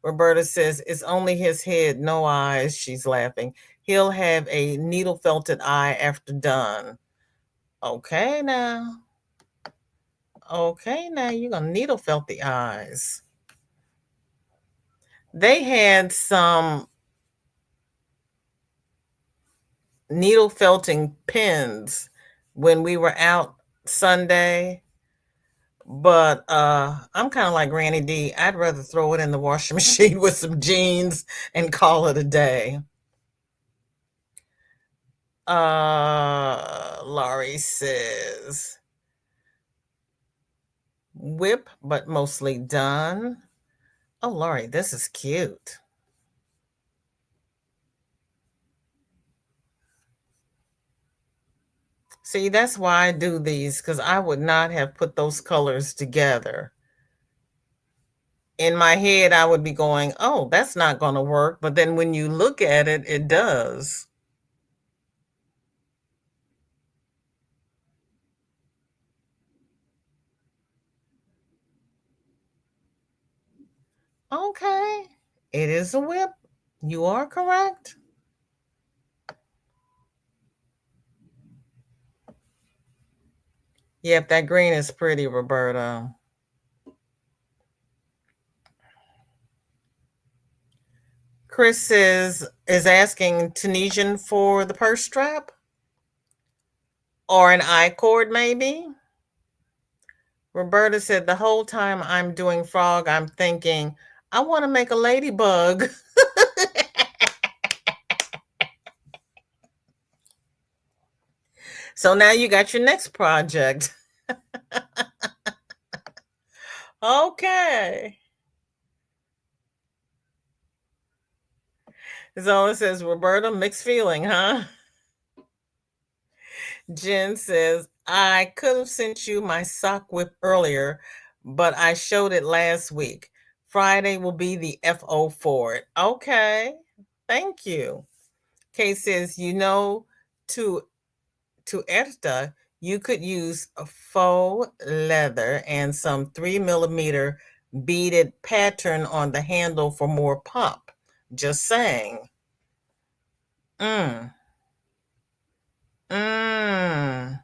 Speaker 1: Roberta says, it's only his head, no eyes. She's laughing. He'll have a needle felted eye after done. Okay, now. Okay, now you're going to needle felt the eyes. They had some needle felting pins when we were out Sunday. But I'm kind of like Granny D. I'd rather throw it in the washing machine with some jeans and call it a day. Laurie says, whip, but mostly done. Oh, Laurie, this is cute. See, that's why I do these, because I would not have put those colors together. In my head, I would be going, oh, that's not going to work. But then when you look at it, it does. Okay, it is a whip. You are correct. Yep, that green is pretty, Roberta. Chris is asking Tunisian for the purse strap or an I cord, maybe. Roberta said the whole time I'm doing frog, I'm thinking I want to make a ladybug. So now you got your next project. Okay. Zola says, Roberta, mixed feeling, huh? Jen says, I could have sent you my sock whip earlier, but I showed it last week. Friday will be the FO for it. Okay. Thank you. Kay says, to Erta, you could use a faux leather and some 3 millimeter beaded pattern on the handle for more pop. Just saying. Mm. Mm.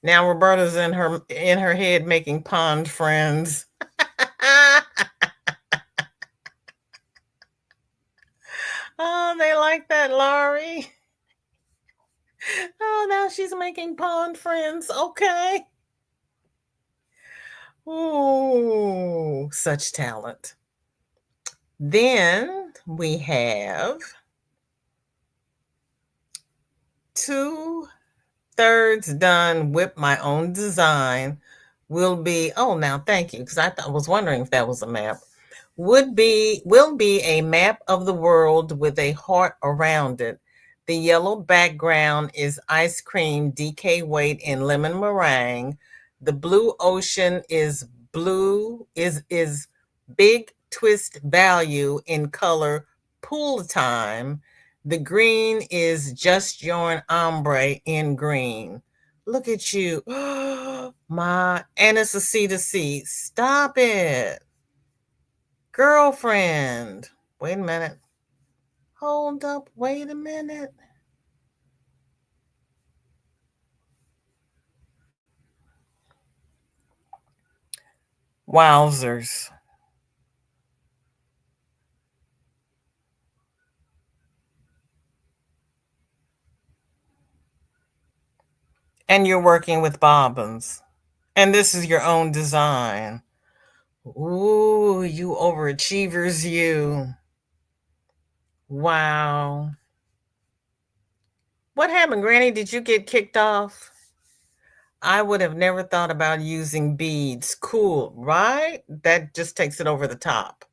Speaker 1: Now Roberta's in her head making pond friends. Oh, they like that, Laurie. Oh, now she's making pond friends. Okay. Ooh, such talent. Then we have 2/3 done with my own design. Now thank you, because I was wondering if that was a map. Will be a map of the world with a heart around it. The yellow background is ice cream DK weight in lemon meringue. The blue ocean is big twist value in color pool time. The green is just your ombre in green. Look at you. And it's a C to C. Stop it. Girlfriend. Wait a minute. Hold up. Wait a minute. Wowzers. And you're working with bobbins. And this is your own design. Ooh, you overachievers, you. Wow. What happened, Granny? Did you get kicked off? I would have never thought about using beads. Cool, right? That just takes it over the top.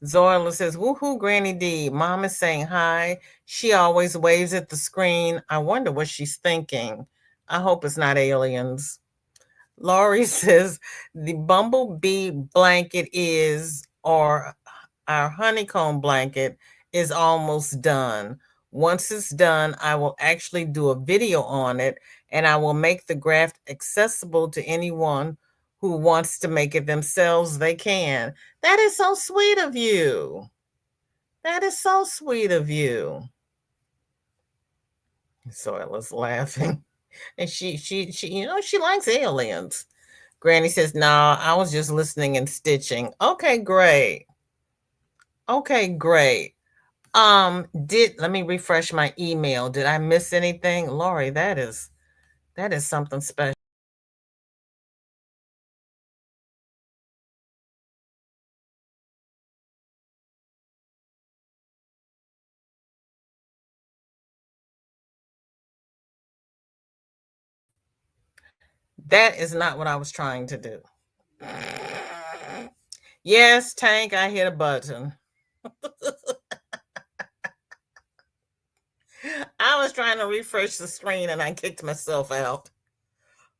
Speaker 1: Zoila says, woohoo, Granny D. Mom is saying hi. She always waves at the screen. I wonder what she's thinking. I hope it's not aliens. Laurie says, the bumblebee blanket or our honeycomb blanket is almost done. Once it's done, I will actually do a video on it and I will make the graft accessible to anyone who wants to make it themselves. They can. That is so sweet of you. That is so sweet of you. So I was laughing. And she, she likes aliens. Granny says, no, I was just listening and stitching. Okay, great. Okay, great. Let me refresh my email. Did I miss anything? Lori, that is something special. That is not what I was trying to do. Yes, Tank, I hit a button. I was trying to refresh the screen and I kicked myself out.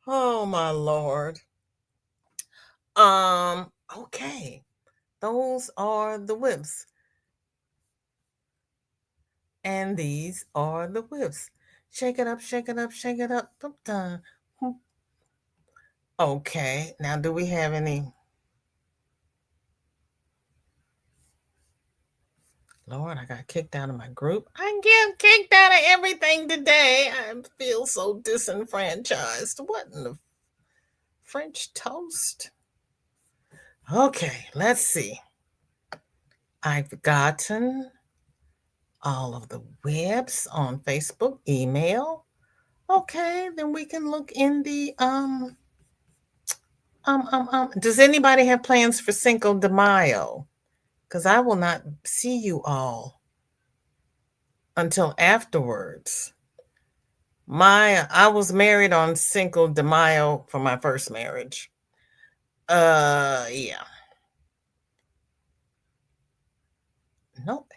Speaker 1: Oh my Lord. Okay. Those are the whips. And these are the whips. Shake it up, shake it up, shake it up. Okay. Now do we have any? Lord, I got kicked out of my group. I get kicked out of everything today. I feel so disenfranchised. What in the French toast? Okay, let's see. I've gotten all of the webs on Facebook, email. Okay, then we can look in the Does anybody have plans for Cinco de Mayo? Because I will not see you all until afterwards. I was married on Cinco de Mayo for my first marriage. Yeah. Nope.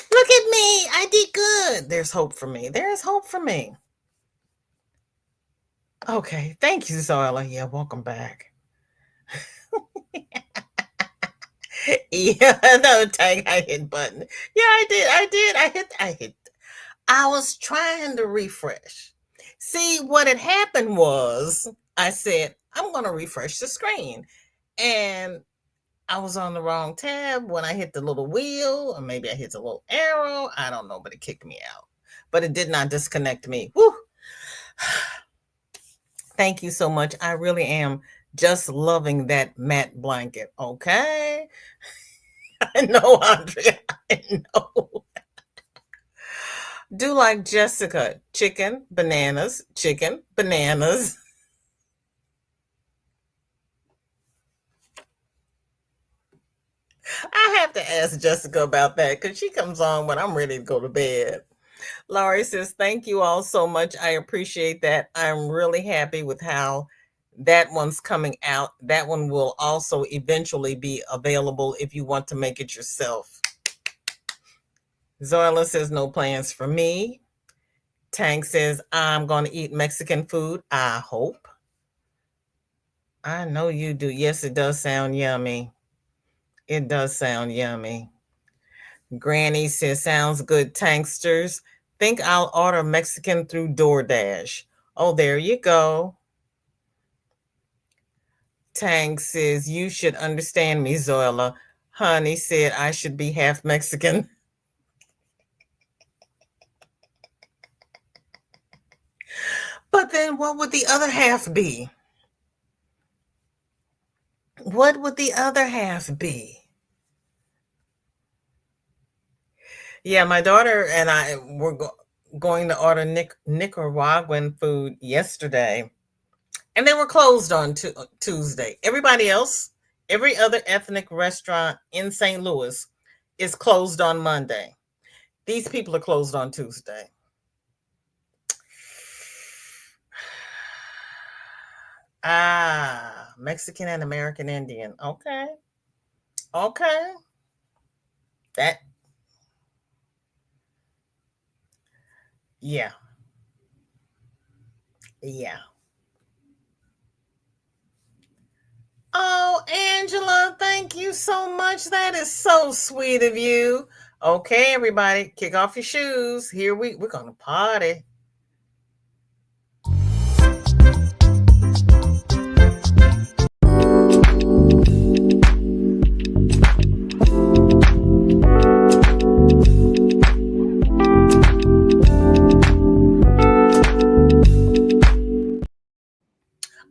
Speaker 1: Look at me. I did good. There's hope for me. There's hope for me. Okay. Thank you, Zoila. Yeah, welcome back. Yeah, no, tag. I hit button. Yeah, I did. I hit. I was trying to refresh. See, what had happened was I said, I'm going to refresh the screen. And I was on the wrong tab when I hit the little wheel, or maybe I hit the little arrow. I don't know, but it kicked me out. But it did not disconnect me. Woo! Thank you so much. I really am just loving that matte blanket. Okay. I know, Andrea. I know. Do like Jessica. Chicken, bananas, chicken, bananas. I have to ask Jessica about that because she comes on when I'm ready to go to bed. Laurie says, thank you all so much. I appreciate that. I'm really happy with how that one's coming out. That one will also eventually be available if you want to make it yourself. Zoila says, no plans for me. Tank says, I'm going to eat Mexican food. I hope. I know you do. Yes, it does sound yummy. It does sound yummy. Granny says, sounds good, tanksters. Think I'll order Mexican through DoorDash. Oh, there you go. Tank says, you should understand me, Zoila. Honey said I should be half Mexican. But then what would the other half be? What would the other half be? Yeah, my daughter and I were going to order Nicaraguan food yesterday, and they were closed on Tuesday. Everybody else, every other ethnic restaurant in St. Louis is closed on Monday. These people are closed on Tuesday. Ah, Mexican and American Indian. Okay. Okay. That, yeah. Yeah. Oh, Angela, thank you so much. That is so sweet of you. Okay, everybody, kick off your shoes. Here we're gonna party.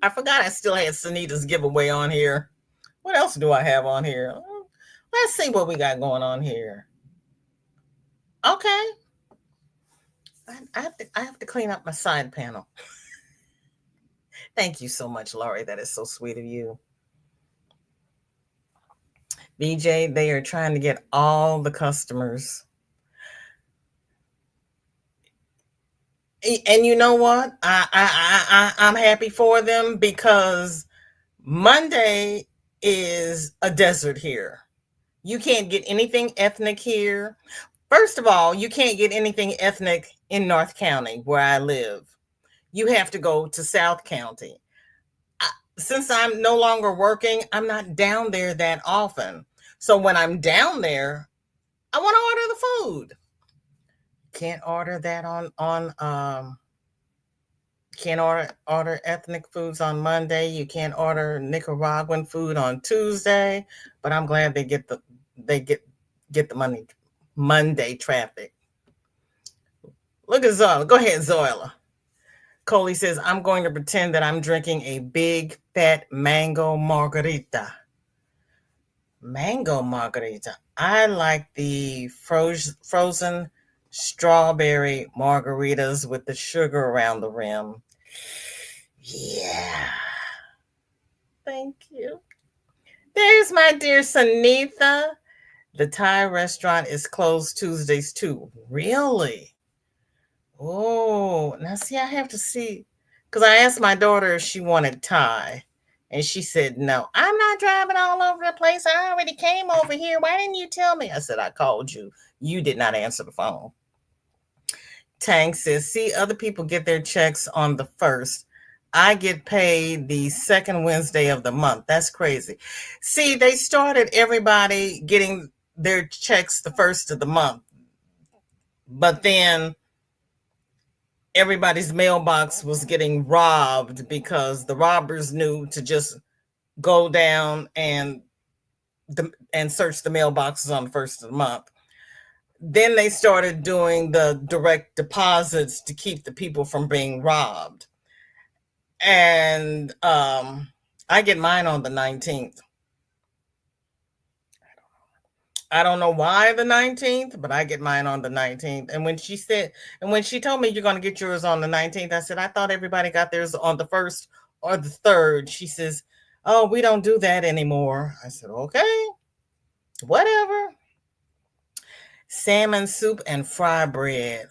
Speaker 1: I forgot I still had Sunita's giveaway on here. What else do I have on here? Let's see what we got going on here. Okay. I have to clean up my side panel. Thank you so much, Laurie. That is so sweet of you. BJ, they are trying to get all the customers. And you know what? I'm happy for them because Monday is a desert here. You can't get anything ethnic here. First of all, you can't get anything ethnic in North County where I live. You have to go to South County. Since I'm no longer working, I'm not down there that often. So when I'm down there, I want to order the food. Can't order that on can't order ethnic foods on Monday. You can't order Nicaraguan food on Tuesday. But I'm glad they get the money Monday traffic. Look at Zoila. Go ahead, Zoila. Coley says, I'm going to pretend that I'm drinking a big fat mango margarita. Mango margarita. I like the frozen strawberry margaritas with the sugar around the rim. Yeah. Thank you. There's my dear Sanitha. The Thai restaurant is closed Tuesdays too. Really? Oh, now see, I have to see. Because I asked my daughter if she wanted Thai. And she said, no, I'm not driving all over the place. I already came over here. Why didn't you tell me? I said, I called you. You did not answer the phone. Tank says, see, other people get their checks on the 1st. I get paid the second Wednesday of the month. That's crazy. See, they started everybody getting their checks the 1st of the month. But then everybody's mailbox was getting robbed because the robbers knew to just go down and search the mailboxes on the 1st of the month. Then they started doing the direct deposits to keep the people from being robbed. And I get mine on the 19th. I don't know why the 19th, but I get mine on the 19th. And when she told me you're going to get yours on the 19th, I said, I thought everybody got theirs on the 1st or the 3rd. She says, oh, we don't do that anymore. I said, okay, whatever. Salmon soup and fry bread.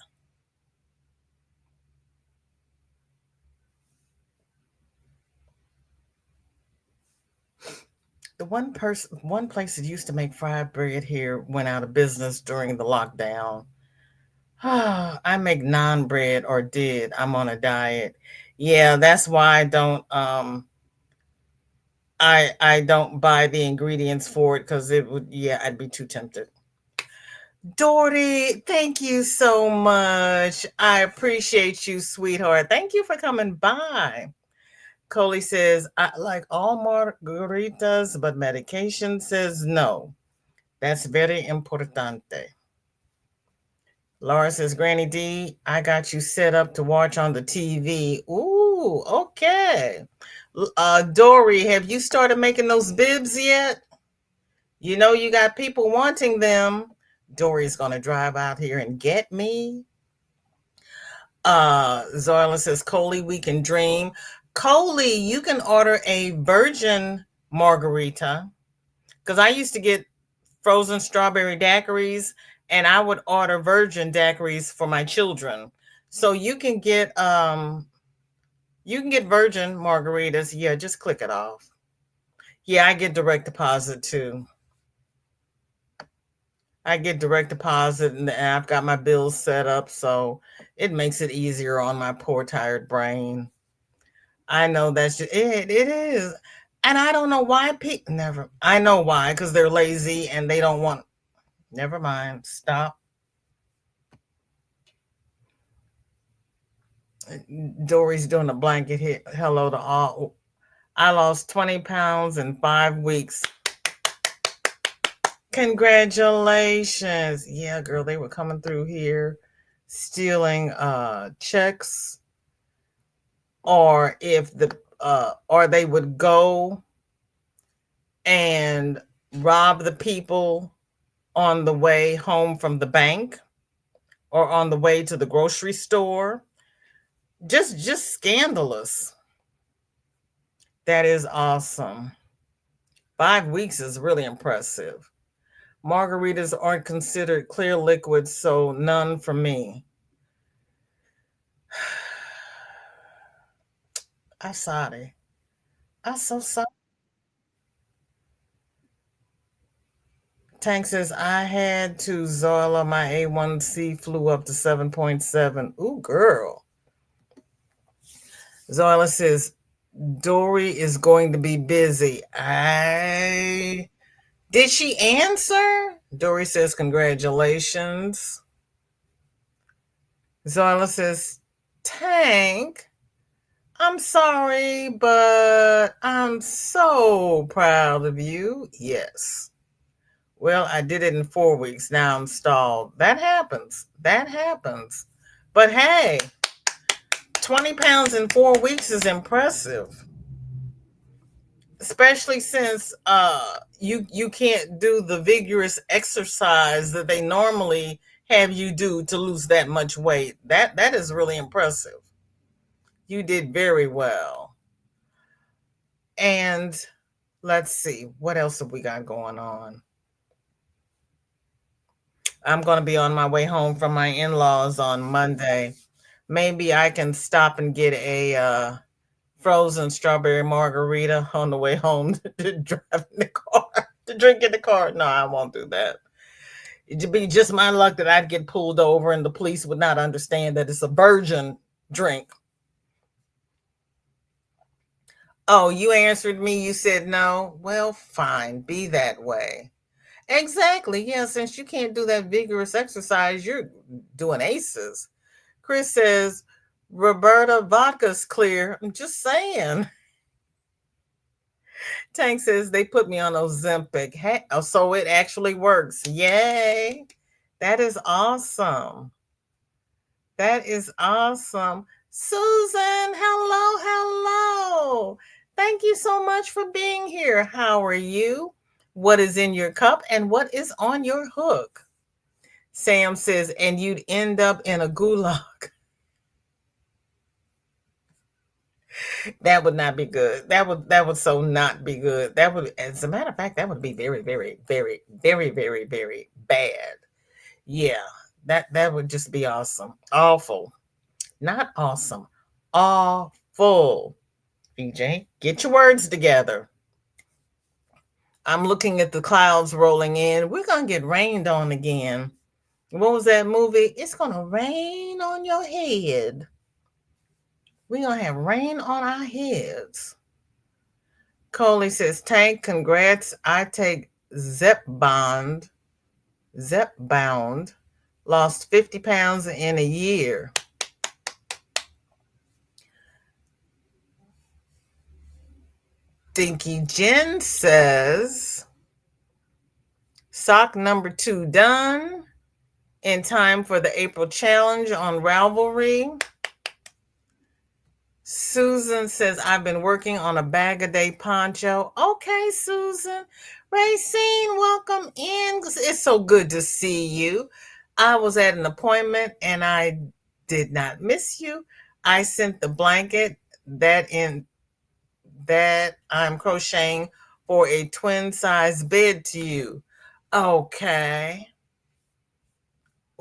Speaker 1: The one place that used to make fried bread here went out of business during the lockdown. I make naan bread, or did. I'm on a diet. Yeah, that's why I don't buy the ingredients for it, because it would, yeah, I'd be too tempted. Dory, thank you so much. I appreciate you, sweetheart. Thank you for coming by. Coley says, I like all margaritas, but medication says no. That's very importante. Laura says, Granny D, I got you set up to watch on the TV. Ooh, okay. Dory, have you started making those bibs yet? You know you got people wanting them. Dory's going to drive out here and get me. Zoila says, Coley, we can dream. Coley, you can order a virgin margarita, because I used to get frozen strawberry daiquiris, and I would order virgin daiquiris for my children. So you can get virgin margaritas. Yeah, just click it off. Yeah, I get direct deposit too. I get direct deposit, and I've got my bills set up, so it makes it easier on my poor tired brain. I know that's just it. It is. And I don't know why people never. I know why, because they're lazy and they don't want. Never mind. Stop. Dory's doing a blanket hit. Hello to all. I lost 20 pounds in 5 weeks. Congratulations. Yeah, girl, they were coming through here stealing checks, or or they would go and rob the people on the way home from the bank or on the way to the grocery store. Just scandalous. That is awesome. 5 weeks is really impressive. Margaritas aren't considered clear liquids, so none for me. I'm sorry. I'm so sorry. Tank says, I had to Zoila, my A1C flew up to 7.7. Ooh, girl. Zoila says, Dory is going to be busy. Did she answer? Dory says, congratulations. Zoila says, Tank, I'm sorry, but I'm so proud of you. Yes. Well, I did it in 4 weeks. Now I'm stalled. That happens. That happens. But hey, 20 pounds in 4 weeks is impressive, especially since you can't do the vigorous exercise that they normally have you do to lose that much weight. That is really impressive. You did very well. And let's see, what else have we got going on? I'm going to be on my way home from my in-laws on Monday. Maybe I can stop and get a frozen strawberry margarita on the way home to drive in the car, to drink in the car. No, I won't do that. It'd be just my luck that I'd get pulled over and the police would not understand that it's a virgin drink. Oh, you answered me. You said no. Well, fine. Be that way. Exactly. Yeah, since you can't do that vigorous exercise, you're doing aces. Chris says, Roberta, vodka's clear. I'm just saying. Tank says they put me on Ozempic. Hey, oh, so it actually works. Yay. That is awesome. That is awesome. Susan, hello, hello. Thank you so much for being here. How are you? What is in your cup and what is on your hook? Sam says, and you'd end up in a gulag. That would not be good. That would so not be good. That would, as a matter of fact, that would be very, very, very, very, very, very bad. Yeah, that would just be awesome. Awful. Not awesome. Awful. BJ, get your words together. I'm looking at the clouds rolling in. We're gonna get rained on again. What was that movie? It's gonna rain on your head. We're gonna have rain on our heads. Coley says, Tank, congrats. I take Zepbound. Zepbound. Lost 50 pounds in a year. Dinky Jen says, sock number 2 done. In time for the April challenge on Ravelry. Susan says, I've been working on a bag-a-day poncho. Okay, Susan. Racine, welcome in. It's so good to see you. I was at an appointment and I did not miss you. I sent the blanket that I'm crocheting for a twin size bed to you. Okay.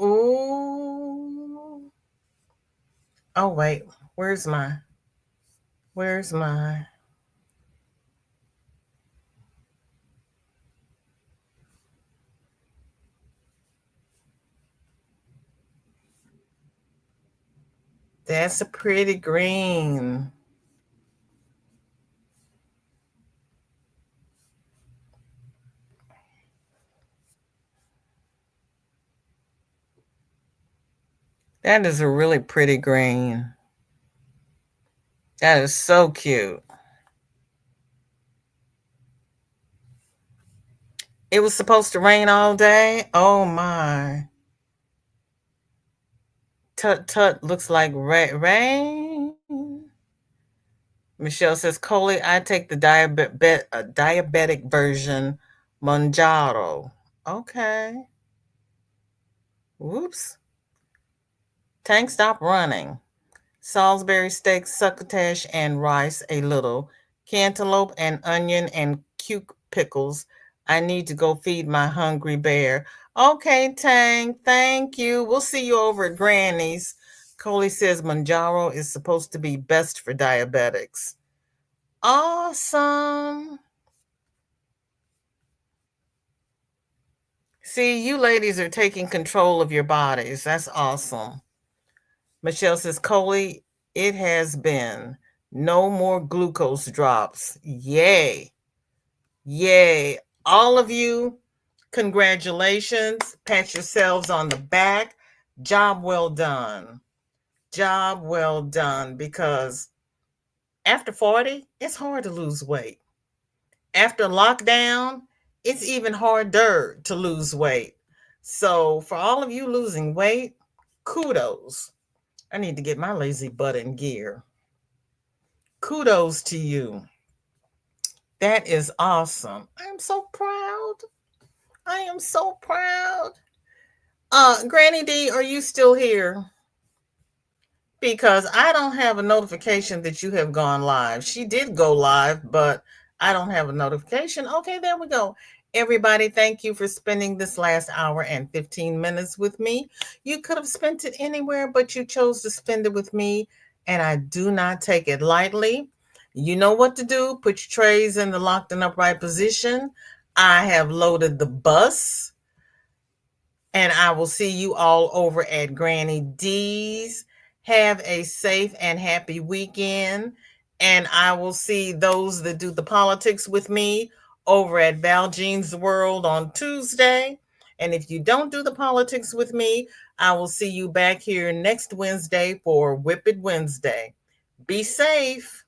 Speaker 1: Ooh. Oh wait, where's my that's a pretty green. That is a really pretty green. That is so cute. It was supposed to rain all day. Oh my. Tut tut looks like rain. Michelle says, Coley, I take the diabetic version, Manjaro. Okay. Whoops. Tank, stop running. Salisbury steak, succotash, and rice a little, cantaloupe and onion and cuke pickles. I need to go feed my hungry bear. Okay, Tang, thank you. We'll see you over at Granny's. Coley says Manjaro is supposed to be best for diabetics. Awesome. See, you ladies are taking control of your bodies. That's awesome. Michelle says, Coley, it has been. No more glucose drops. Yay. Yay. All of you, congratulations. Pat yourselves on the back. Job well done. Job well done, because after 40, it's hard to lose weight. After lockdown, it's even harder to lose weight. So, for all of you losing weight, kudos. I need to get my lazy butt in gear. Kudos to you. That is awesome. I am so proud. I am so proud. Granny D, are you still here? Because I don't have a notification that you have gone live. She did go live, but I don't have a notification. Okay, there we go. Everybody, thank you for spending this last hour and 15 minutes with me. You could have spent it anywhere, but you chose to spend it with me, and I do not take it lightly. You know what to do. Put your trays in the locked and upright position. I have loaded the bus, and I will see you all over at Granny D's. Have a safe and happy weekend. And I will see those that do the politics with me over at Val Jean's World on Tuesday. And if you don't do the politics with me, I will see you back here next Wednesday for WIP It Wednesday. Be safe.